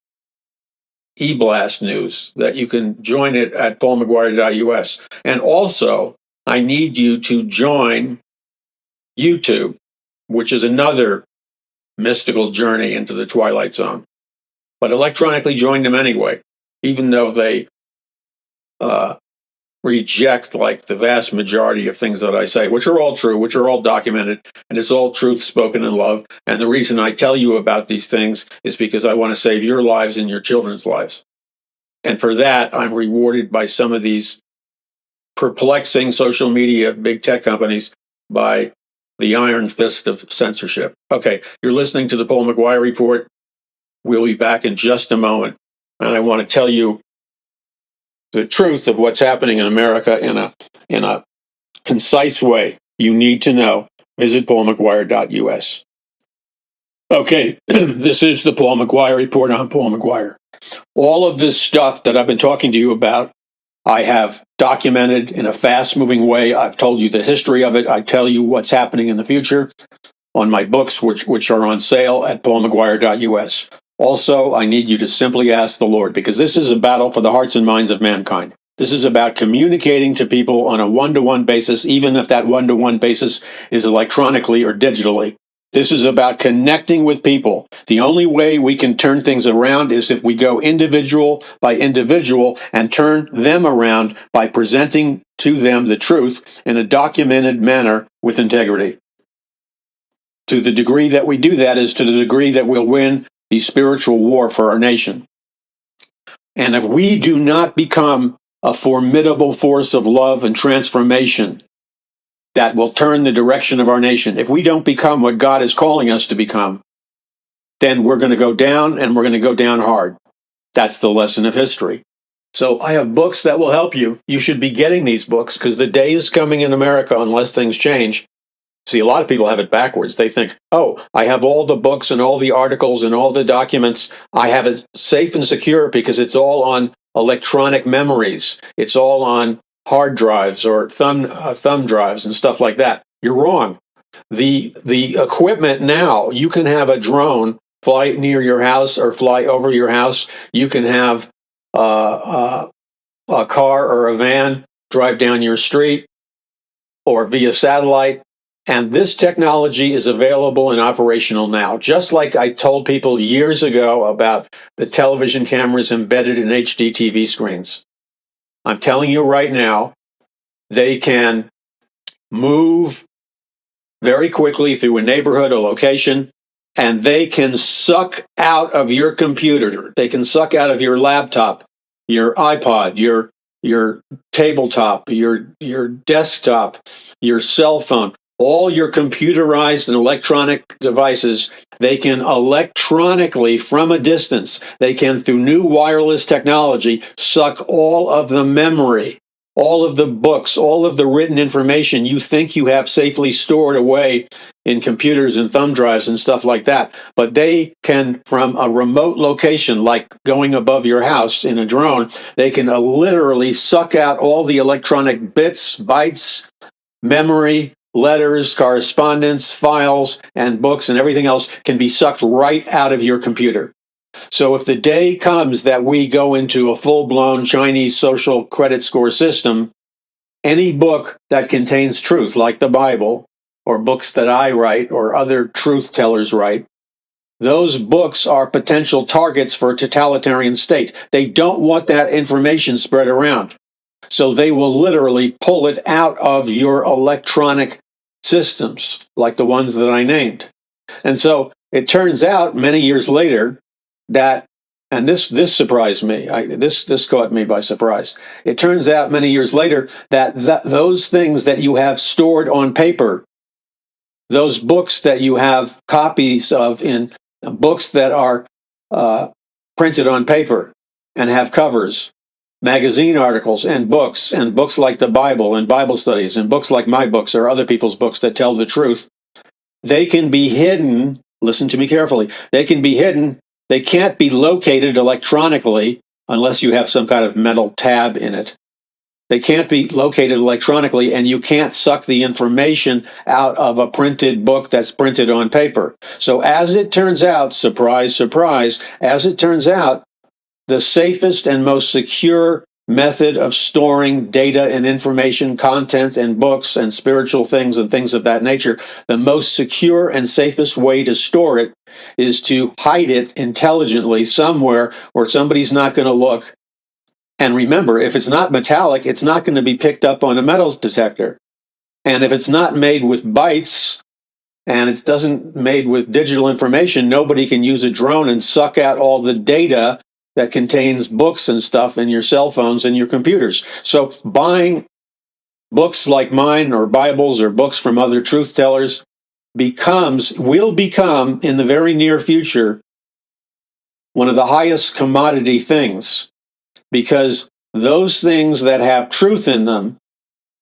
e-blast news, that you can join it at paulmcguire.us. And also, I need you to join YouTube, which is another mystical journey into the Twilight Zone. But electronically join them anyway, even though they reject like the vast majority of things that I say, which are all true, which are all documented, and it's all truth spoken in love. And the reason I tell you about these things is because I want to save your lives and your children's lives. And for that, I'm rewarded by some of these perplexing social media big tech companies by the iron fist of censorship. Okay, you're listening to the Paul McGUIRE Report. We'll be back in just a moment. And I want to tell you the truth of what's happening in America in a concise way. You need to know. Visit paulmcguire.us. Okay, this is the Paul McGUIRE Report. I'm Paul McGUIRE. All of this stuff that I've been talking to you about, I have documented in a fast-moving way. I've told you the history of it. I tell you what's happening in the future on my books, which are on sale at paulmcguire.us. Also, I need you to simply ask the Lord, because this is a battle for the hearts and minds of mankind. This is about communicating to people on a one-to-one basis, even if that one-to-one basis is electronically or digitally. This is about connecting with people. The only way we can turn things around is if we go individual by individual and turn them around by presenting to them the truth in a documented manner with integrity. To the degree that we do that is to the degree that we'll win the spiritual war for our nation. And if we do not become a formidable force of love and transformation that will turn the direction of our nation, if we don't become what God is calling us to become, then we're going to go down, and we're going to go down hard. That's the lesson of history. So I have books that will help you. You should be getting these books, because the day is coming in America, unless things change. See, a lot of people have it backwards. They think, oh, I have all the books and all the articles and all the documents. I have it safe and secure because it's all on electronic memories. It's all on hard drives or thumb drives and stuff like that. You're wrong. The equipment now, you can have a drone fly near your house or fly over your house. You can have a car or a van drive down your street or via satellite. And this technology is available and operational now. Just like I told people years ago about the television cameras embedded in HD TV screens. I'm telling you right now, they can move very quickly through a neighborhood, a location, and they can suck out of your computer. They can suck out of your laptop, your iPod, your tabletop, your desktop, your cell phone. All your computerized and electronic devices, they can electronically, from a distance, they can, through new wireless technology, suck all of the memory, all of the books, all of the written information you think you have safely stored away in computers and thumb drives and stuff like that. But they can, from a remote location, like going above your house in a drone, they can literally suck out all the electronic bits, bytes, memory, letters, correspondence, files, and books, and everything else can be sucked right out of your computer. So if the day comes that we go into a full-blown Chinese social credit score system, any book that contains truth, like the Bible, or books that I write, or other truth tellers write, those books are potential targets for a totalitarian state. They don't want that information spread around. So they will literally pull it out of your electronic systems, like the ones that I named. And so it turns out many years later that, and this surprised me, this caught me by surprise. It turns out many years later that those things that you have stored on paper, those books that you have copies of in books that are printed on paper and have covers, magazine articles and books like the Bible and Bible studies and books like my books or other people's books that tell the truth, they can be hidden. Listen to me carefully. They can be hidden. They can't be located electronically unless you have some kind of metal tab in it. They can't be located electronically, and you can't suck the information out of a printed book that's printed on paper. So as it turns out, surprise, surprise, as it turns out, the safest and most secure method of storing data and information, content and books and spiritual things and things of that nature, the most secure and safest way to store it is to hide it intelligently somewhere where somebody's not going to look And remember, if it's not metallic, it's not going to be picked up on a metal detector. And if it's not made with bytes and it doesn't made with digital information, nobody can use a drone and suck out all the data that contains books and stuff in your cell phones and your computers. So buying books like mine or Bibles or books from other truth tellers will become in the very near future one of the highest commodity things, because those things that have truth in them,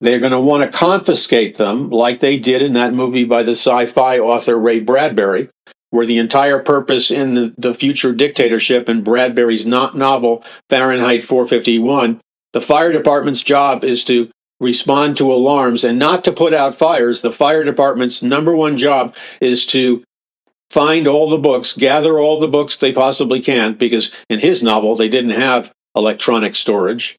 they're going to want to confiscate them, like they did in that movie by the sci-fi author Ray Bradbury, where the entire purpose in the future dictatorship in Bradbury's novel Fahrenheit 451, the fire department's job is to respond to alarms and not to put out fires. The fire department's number one job is to find all the books, gather all the books they possibly can, because in his novel they didn't have electronic storage,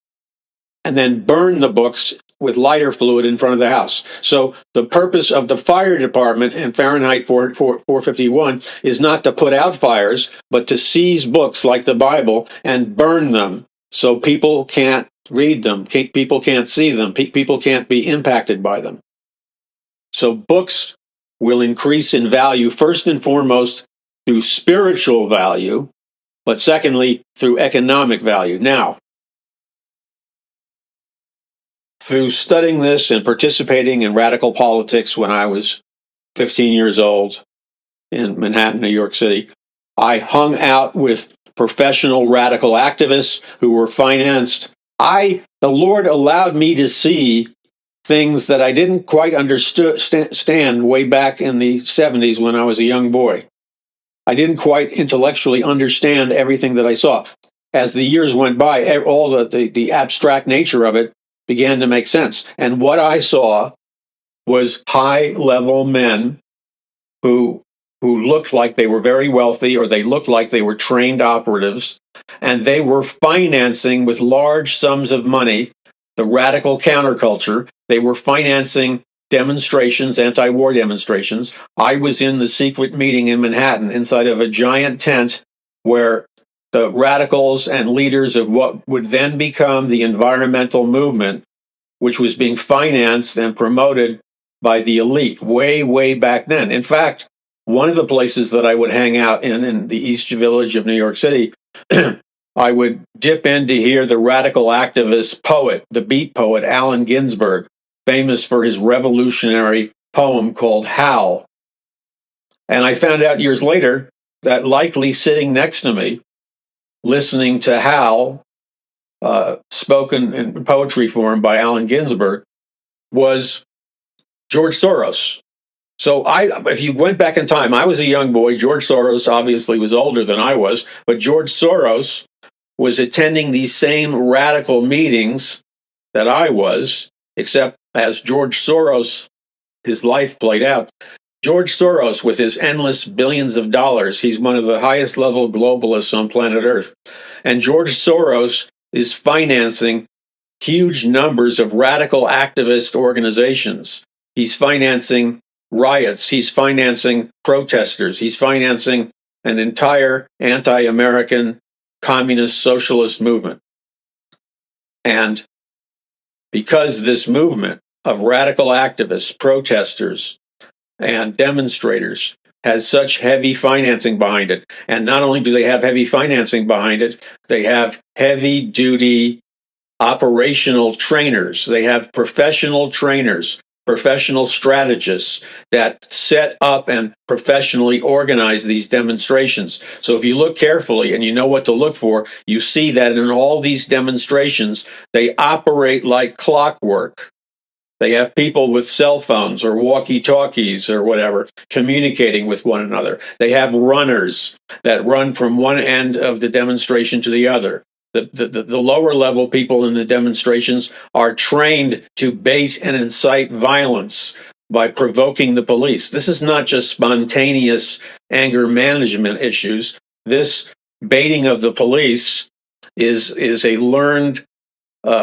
and then burn the books with lighter fluid in front of the house. So the purpose of the fire department in Fahrenheit 451 is not to put out fires, but to seize books like the Bible and burn them so people can't read them, people can't see them, people can't be impacted by them. So books will increase in value, first and foremost, through spiritual value, but secondly, through economic value. Now, through studying this and participating in radical politics when I was 15 years old in Manhattan, New York City, I hung out with professional radical activists who were financed. The Lord allowed me to see things that I didn't quite understand way back in the 70s when I was a young boy. I didn't quite intellectually understand everything that I saw. As the years went by, all the abstract nature of it began to make sense. And what I saw was high-level men who looked like they were very wealthy, or they looked like they were trained operatives, and they were financing with large sums of money the radical counterculture. They were financing demonstrations, anti-war demonstrations. I was in the secret meeting in Manhattan inside of a giant tent where the radicals and leaders of what would then become the environmental movement, which was being financed and promoted by the elite way, way back then. In fact, one of the places that I would hang out in the East Village of New York City, I would dip in to hear the radical activist poet, the beat poet, Allen Ginsberg, famous for his revolutionary poem called Howl. And I found out years later that likely sitting next to me, listening to Howl, spoken in poetry form by Allen Ginsberg, was George Soros. So if you went back in time, I was a young boy. George Soros obviously was older than I was, but George Soros was attending these same radical meetings that I was, except as George Soros, his life played out. George Soros, with his endless billions of dollars, he's one of the highest level globalists on planet Earth. And George Soros is financing huge numbers of radical activist organizations. He's financing riots. He's financing protesters. He's financing an entire anti-American communist socialist movement. And because this movement of radical activists, protesters, and demonstrators has such heavy financing behind it, and not only do they have heavy financing behind it, they have heavy-duty operational trainers. They have professional trainers, professional strategists that set up and professionally organize these demonstrations. So if you look carefully and you know what to look for, you see that in all these demonstrations, they operate like clockwork. They have people with cell phones or walkie-talkies or whatever communicating with one another. They have runners that run from one end of the demonstration to the other. The lower level people in the demonstrations are trained to bait and incite violence by provoking the police. This is not just spontaneous anger management issues. This baiting of the police is a learned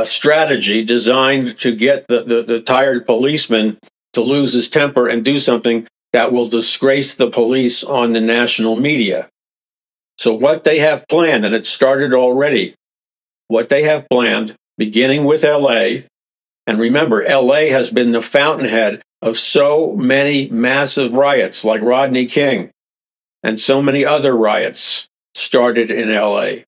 strategy designed to get the tired policeman to lose his temper and do something that will disgrace the police on the national media. So what they have planned, and it started already, what they have planned, beginning with LA. And remember, LA has been the fountainhead of so many massive riots like Rodney King and so many other riots started in LA.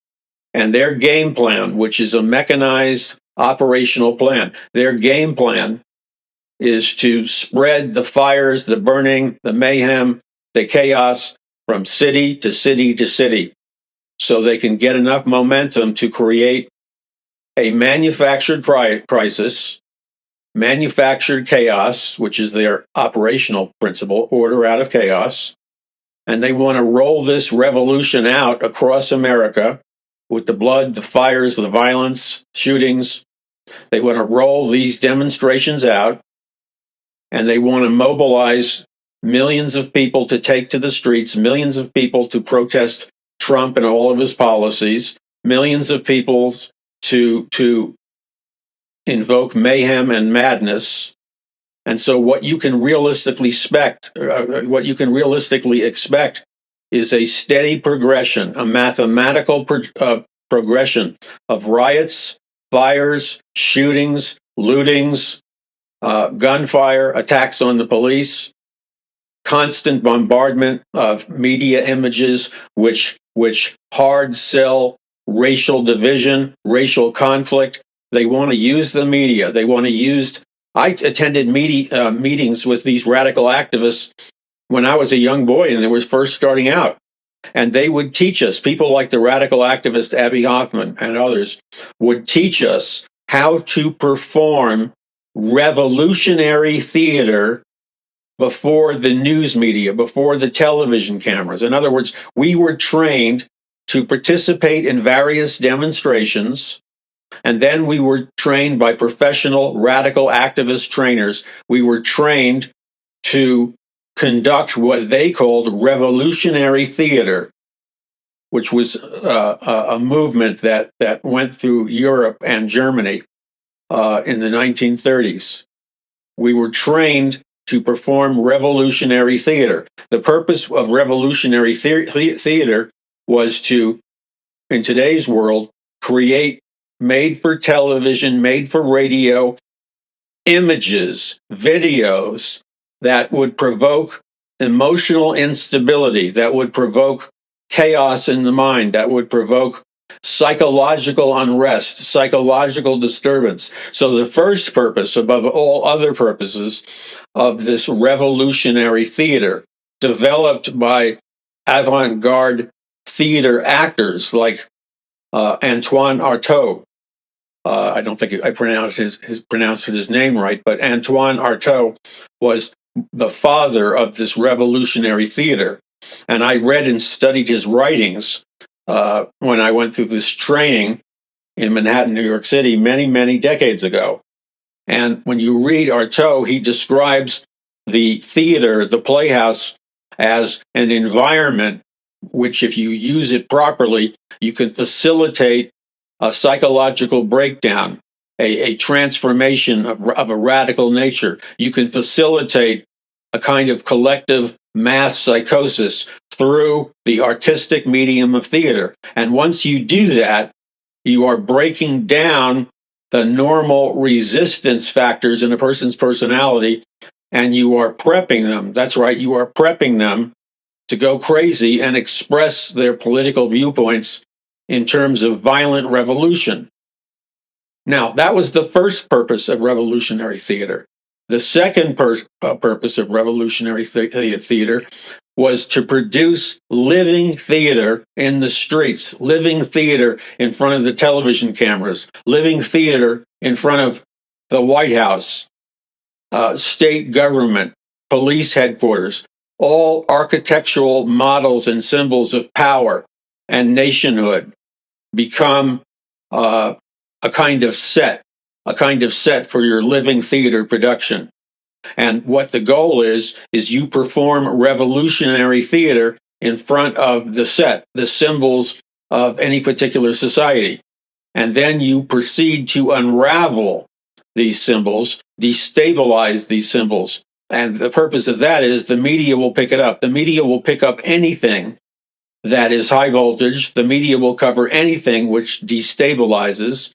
And their game plan, which is a mechanized operational plan, their game plan is to spread the fires, the burning, the mayhem, the chaos from city to city to city, so they can get enough momentum to create a manufactured crisis, manufactured chaos, which is their operational principle, order out of chaos. And they want to roll this revolution out across America with the blood, the fires, the violence, shootings. They want to roll these demonstrations out, and they want to mobilize millions of people to take to the streets, millions of people to protest Trump and all of his policies, millions of people to invoke mayhem and madness. And so what you can realistically expect is a steady progression, a mathematical progression of riots, fires, shootings, lootings, gunfire, attacks on the police, constant bombardment of media images which hard sell racial division, racial conflict. They want to use the media. They want to use. I attended meetings with these radical activists when I was a young boy and they were first starting out. And they would teach us, people like the radical activist Abby Hoffman and others would teach us how to perform revolutionary theater before the news media, before the television cameras. In other words, we were trained to participate in various demonstrations, and then we were trained by professional radical activist trainers. We were trained to conduct what they called revolutionary theater, which was a movement that went through Europe and Germany in the 1930s. We were trained to perform revolutionary theater. The purpose of revolutionary theater was to, in today's world, create made for television, made for radio images, videos that would provoke emotional instability, that would provoke chaos in the mind, that would provoke psychological unrest, psychological disturbance. So the first purpose, above all other purposes, of this revolutionary theater, developed by avant-garde theater actors like Antoine Artaud. I don't think I pronounced his name right, but Antoine Artaud was the father of this revolutionary theater. And I read and studied his writings when I went through this training in Manhattan, New York City, many, many decades ago. And when you read Artaud, he describes the theater, the playhouse, as an environment which, if you use it properly, you can facilitate a psychological breakdown, a transformation of a radical nature. You can facilitate a kind of collective mass psychosis through the artistic medium of theater. And once you do that, you are breaking down the normal resistance factors in a person's personality, and you are prepping them. That's right, you are prepping them to go crazy and express their political viewpoints in terms of violent revolution. Now, that was the first purpose of revolutionary theater. The second purpose of revolutionary theater was to produce living theater in the streets, living theater in front of the television cameras, living theater in front of the White House, state government, police headquarters, all architectural models and symbols of power and nationhood become a kind of set for your living theater production. And what the goal is you perform revolutionary theater in front of the set, the symbols of any particular society. And then you proceed to unravel these symbols, destabilize these symbols. And the purpose of that is the media will pick it up. The media will pick up anything that is high voltage. The media will cover anything which destabilizes.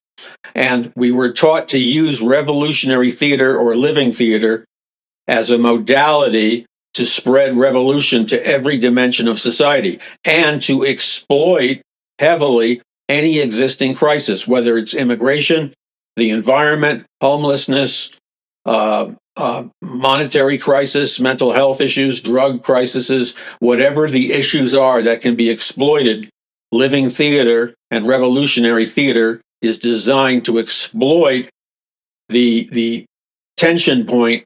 And we were taught to use revolutionary theater or living theater as a modality to spread revolution to every dimension of society and to exploit heavily any existing crisis, whether it's immigration, the environment, homelessness, monetary crisis, mental health issues, drug crises, whatever the issues are that can be exploited. Living theater and revolutionary theater is designed to exploit the tension point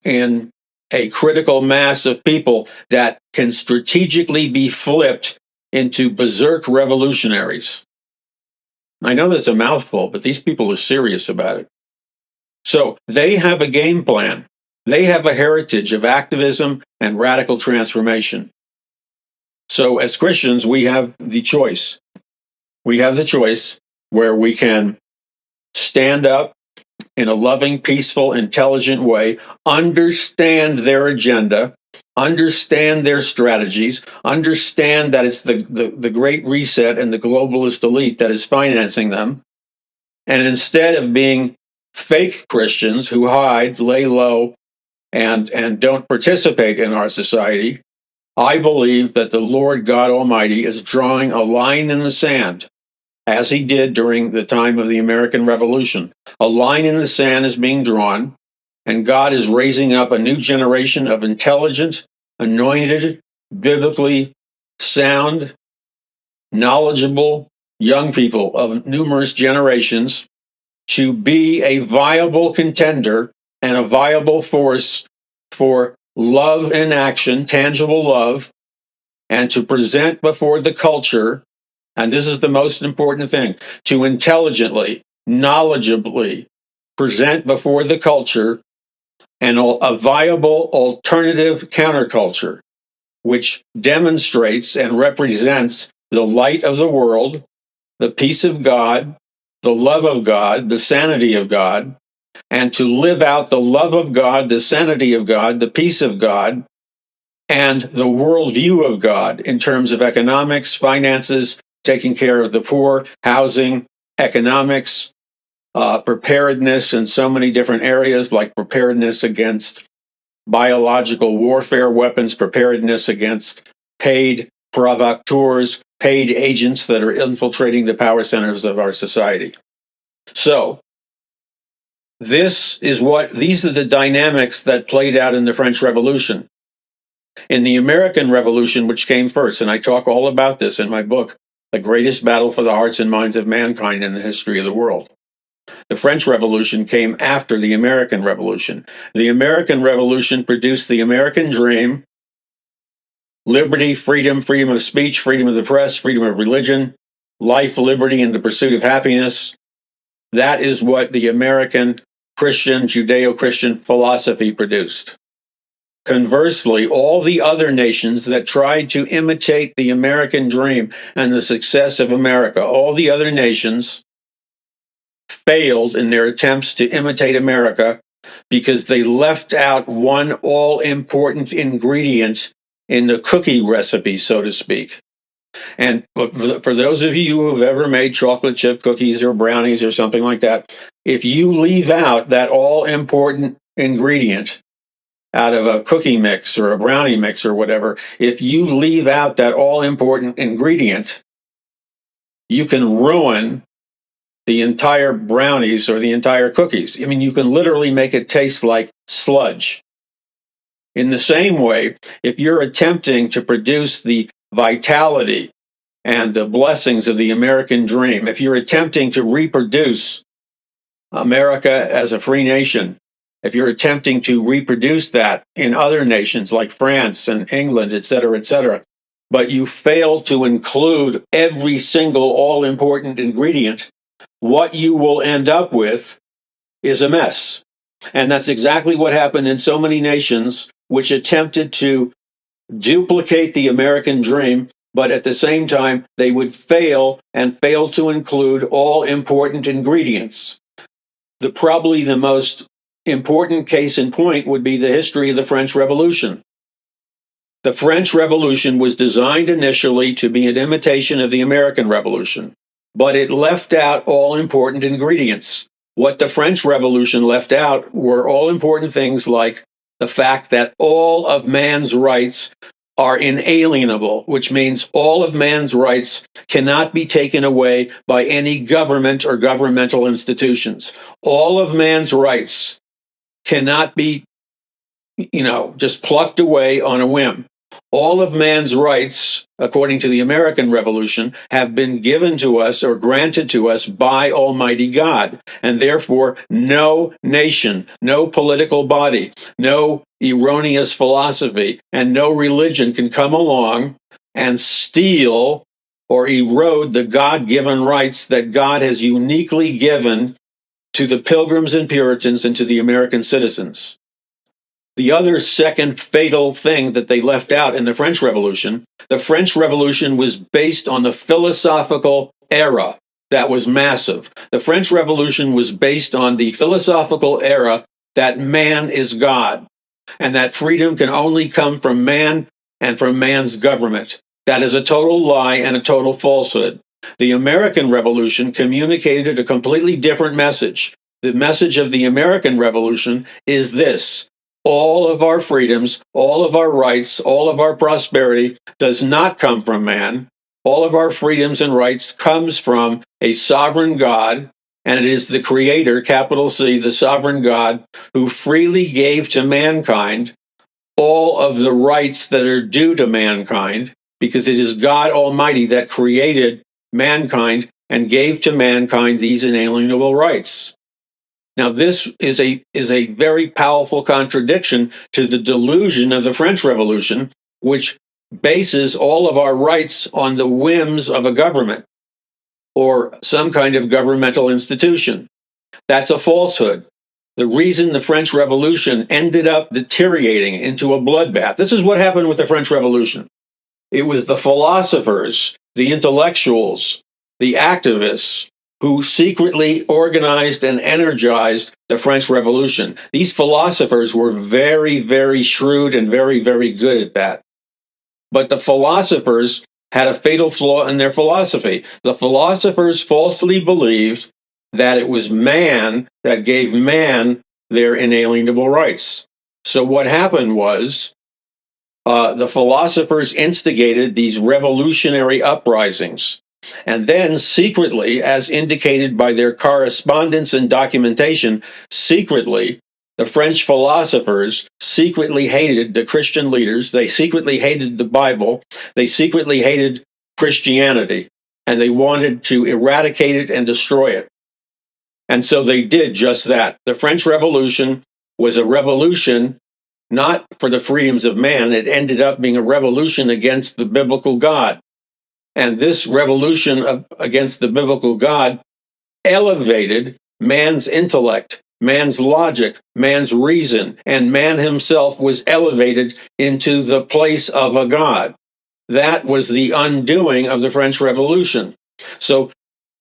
in a critical mass of people that can strategically be flipped into berserk revolutionaries. I know that's a mouthful, but these people are serious about it. So they have a game plan. They have a heritage of activism and radical transformation. So as Christians, we have the choice. We have the choice where we can stand up in a loving, peaceful, intelligent way, understand their agenda, understand their strategies, understand that it's the Great Reset and the globalist elite that is financing them. And instead of being fake Christians who hide, lay low, and don't participate in our society, I believe that the Lord God Almighty is drawing a line in the sand, as he did during the time of the American Revolution. A line in the sand is being drawn, and God is raising up a new generation of intelligent, anointed, biblically sound, knowledgeable young people of numerous generations to be a viable contender and a viable force for love in action, tangible love, and to present before the culture, and this is the most important thing, to intelligently, knowledgeably present before the culture a viable alternative counterculture, which demonstrates and represents the light of the world, the peace of God, the love of God, the sanity of God, and to live out the love of God, the sanity of God, the peace of God, and the worldview of God in terms of economics, finances, taking care of the poor, housing, economics, preparedness in so many different areas, like preparedness against biological warfare weapons, preparedness against paid provocateurs, paid agents that are infiltrating the power centers of our society. So, these are the dynamics that played out in the French Revolution. In the American Revolution, which came first, and I talk all about this in my book, The Greatest Battle for the Hearts and Minds of Mankind in the History of the World. The French Revolution came after the American Revolution. The American Revolution produced the American dream: liberty, freedom, freedom of speech, freedom of the press, freedom of religion, life, liberty, and the pursuit of happiness. That is what the American Christian, Judeo-Christian philosophy produced. Conversely, all the other nations that tried to imitate the American dream and the success of America, all the other nations failed in their attempts to imitate America because they left out one all-important ingredient in the cookie recipe, so to speak. And for those of you who have ever made chocolate chip cookies or brownies or something like that, if you leave out that all-important ingredient out of a cookie mix or a brownie mix or whatever, if you leave out that all-important ingredient, you can ruin the entire brownies or the entire cookies. I mean, you can literally make it taste like sludge. In the same way, if you're attempting to produce the vitality and the blessings of the American dream, if you're attempting to reproduce America as a free nation, if you're attempting to reproduce that in other nations like France and England, et cetera, but you fail to include every single all-important ingredient, what you will end up with is a mess. And that's exactly what happened in so many nations which attempted to duplicate the American dream, but at the same time, they would fail to include all important ingredients. Probably the most important case in point would be the history of the French Revolution. The French Revolution was designed initially to be an imitation of the American Revolution, but it left out all important ingredients. What the French Revolution left out were all important things like the fact that all of man's rights are inalienable, which means all of man's rights cannot be taken away by any government or governmental institutions. All of man's rights cannot be, just plucked away on a whim. All of man's rights, according to the American Revolution, have been given to us or granted to us by Almighty God. And therefore, no nation, no political body, no erroneous philosophy, and no religion can come along and steal or erode the God-given rights that God has uniquely given to the Pilgrims and Puritans and to the American citizens. The other second fatal thing that they left out in the French Revolution was based on the philosophical era that was massive. The French Revolution was based on the philosophical era that man is God and that freedom can only come from man and from man's government. That is a total lie and a total falsehood. The American Revolution communicated a completely different message. The message of the American Revolution is this: all of our freedoms, all of our rights, all of our prosperity does not come from man. All of our freedoms and rights comes from a sovereign God, and it is the Creator, capital C, the sovereign God, who freely gave to mankind all of the rights that are due to mankind, because it is God Almighty that created mankind and gave to mankind these inalienable rights. Now, this is a very powerful contradiction to the delusion of the French Revolution, which bases all of our rights on the whims of a government or some kind of governmental institution. That's a falsehood. The reason the French Revolution ended up deteriorating into a bloodbath, this is what happened with the French Revolution. It was the philosophers, the intellectuals, the activists, who secretly organized and energized the French Revolution. These philosophers were very, very shrewd and very, very good at that. But the philosophers had a fatal flaw in their philosophy. The philosophers falsely believed that it was man that gave man their inalienable rights. So what happened was the philosophers instigated these revolutionary uprisings. And then secretly, as indicated by their correspondence and documentation, secretly, the French philosophers secretly hated the Christian leaders. They secretly hated the Bible. They secretly hated Christianity. And they wanted to eradicate it and destroy it. And so they did just that. The French Revolution was a revolution not for the freedoms of man. It ended up being a revolution against the biblical God. And this revolution against the biblical God elevated man's intellect, man's logic, man's reason, and man himself was elevated into the place of a God. That was the undoing of the French Revolution. So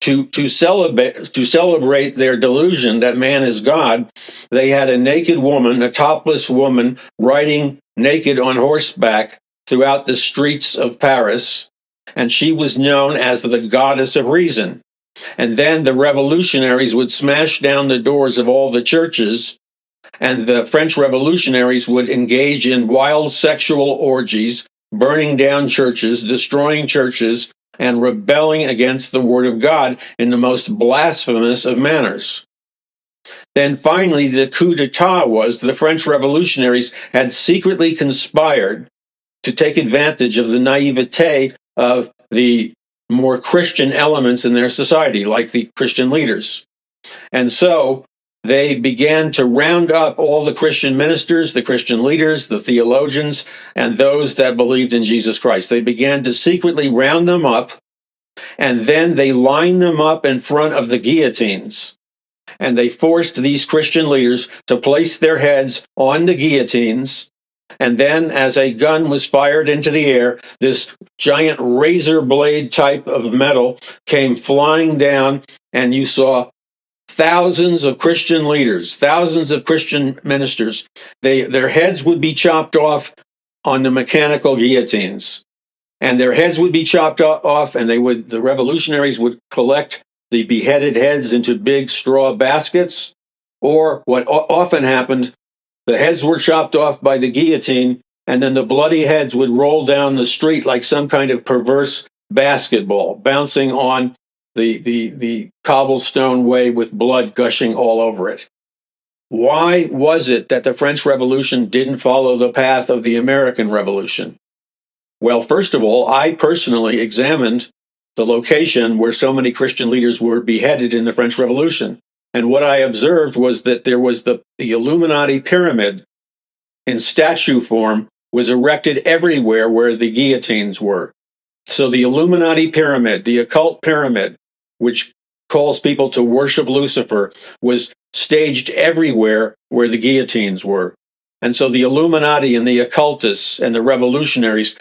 to celebrate their delusion that man is God, they had a naked woman, a topless woman, riding naked on horseback throughout the streets of Paris. And she was known as the goddess of reason. And then the revolutionaries would smash down the doors of all the churches, and the French revolutionaries would engage in wild sexual orgies, burning down churches, destroying churches, and rebelling against the word of God in the most blasphemous of manners. Then finally, the coup d'etat was the French revolutionaries had secretly conspired to take advantage of the naivete of the more Christian elements in their society, like the Christian leaders. And so they began to round up all the Christian ministers, the Christian leaders, the theologians, and those that believed in Jesus Christ. They began to secretly round them up, and then they lined them up in front of the guillotines. And they forced these Christian leaders to place their heads on the guillotines. And then, as a gun was fired into the air, this giant razor blade type of metal came flying down, and you saw thousands of Christian leaders, thousands of Christian ministers. Their heads would be chopped off on the mechanical guillotines. And their heads would be chopped off, and the revolutionaries would collect the beheaded heads into big straw baskets. Or what often happened, the heads were chopped off by the guillotine, and then the bloody heads would roll down the street like some kind of perverse basketball, bouncing on the cobblestone way with blood gushing all over it. Why was it that the French Revolution didn't follow the path of the American Revolution? Well, first of all, I personally examined the location where so many Christian leaders were beheaded in the French Revolution. And what I observed was that there was the Illuminati pyramid in statue form was erected everywhere where the guillotines were. So the Illuminati pyramid, the occult pyramid, which calls people to worship Lucifer, was staged everywhere where the guillotines were. And so the Illuminati and the occultists and the revolutionaries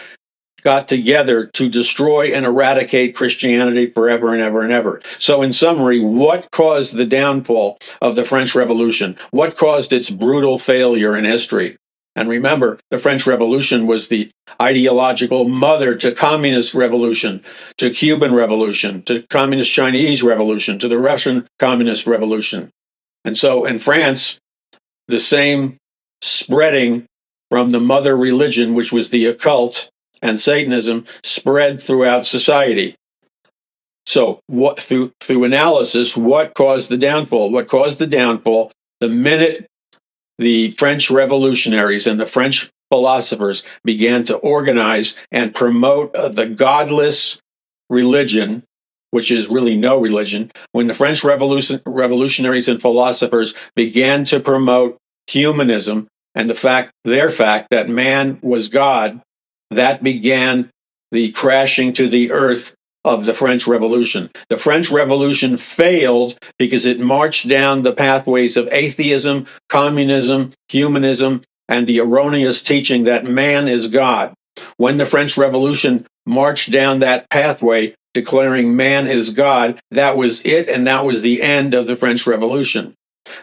got together to destroy and eradicate Christianity forever and ever and ever. So in summary, what caused the downfall of the French Revolution? What caused its brutal failure in history? And remember, the French Revolution was the ideological mother to communist revolution, to Cuban revolution, to communist Chinese revolution, to the Russian communist revolution. And so in France, the same spreading from the mother religion, which was the occult, and Satanism spread throughout society. So through analysis, what caused the downfall? What caused the downfall? The minute the French revolutionaries and the French philosophers began to organize and promote the godless religion, which is really no religion, when the French revolutionaries and philosophers began to promote humanism and their fact that man was God, that began the crashing to the earth of the French Revolution. The French Revolution failed because it marched down the pathways of atheism, communism, humanism, and the erroneous teaching that man is God. When the French Revolution marched down that pathway, declaring man is God, that was it, and that was the end of the French Revolution.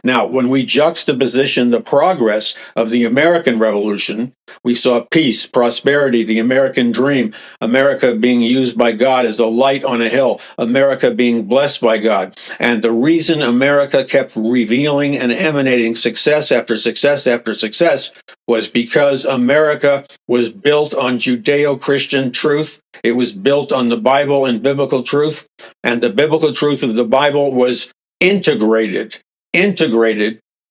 Now, when we juxtaposition the progress of the American Revolution, we saw peace, prosperity, the American dream, America being used by God as a light on a hill, America being blessed by God. And the reason America kept revealing and emanating success after success after success was because America was built on Judeo-Christian truth. It was built on the Bible and biblical truth. And the biblical truth of the Bible was integrated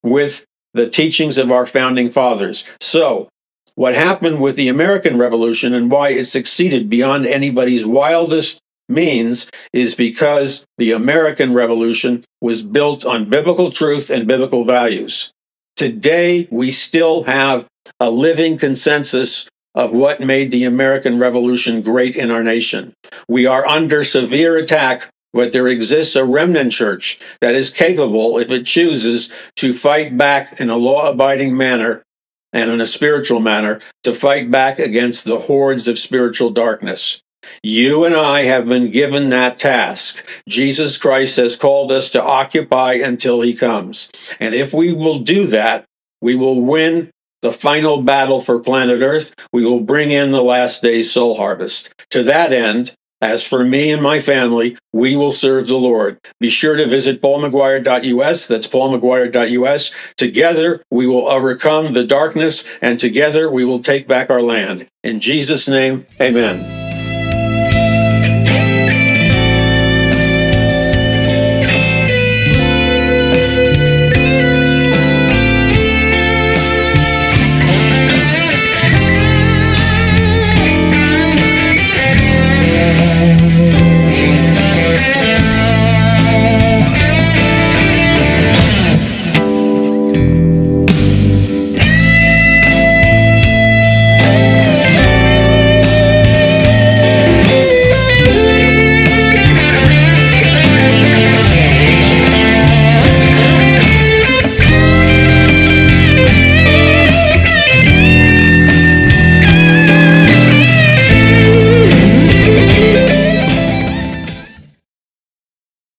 with the teachings of our founding fathers. So, what happened with the American Revolution and why it succeeded beyond anybody's wildest means is because the American Revolution was built on biblical truth and biblical values. Today, we still have a living consensus of what made the American Revolution great in our nation. We are under severe attack, but there exists a remnant church that is capable, if it chooses, to fight back in a law-abiding manner and in a spiritual manner, to fight back against the hordes of spiritual darkness. You and I have been given that task. Jesus Christ has called us to occupy until he comes. And if we will do that, we will win the final battle for planet Earth. We will bring in the last day's soul harvest. To that end, as for me and my family, we will serve the Lord. Be sure to visit paulmcguire.us. That's paulmcguire.us. Together, we will overcome the darkness, and together we will take back our land. In Jesus' name, amen.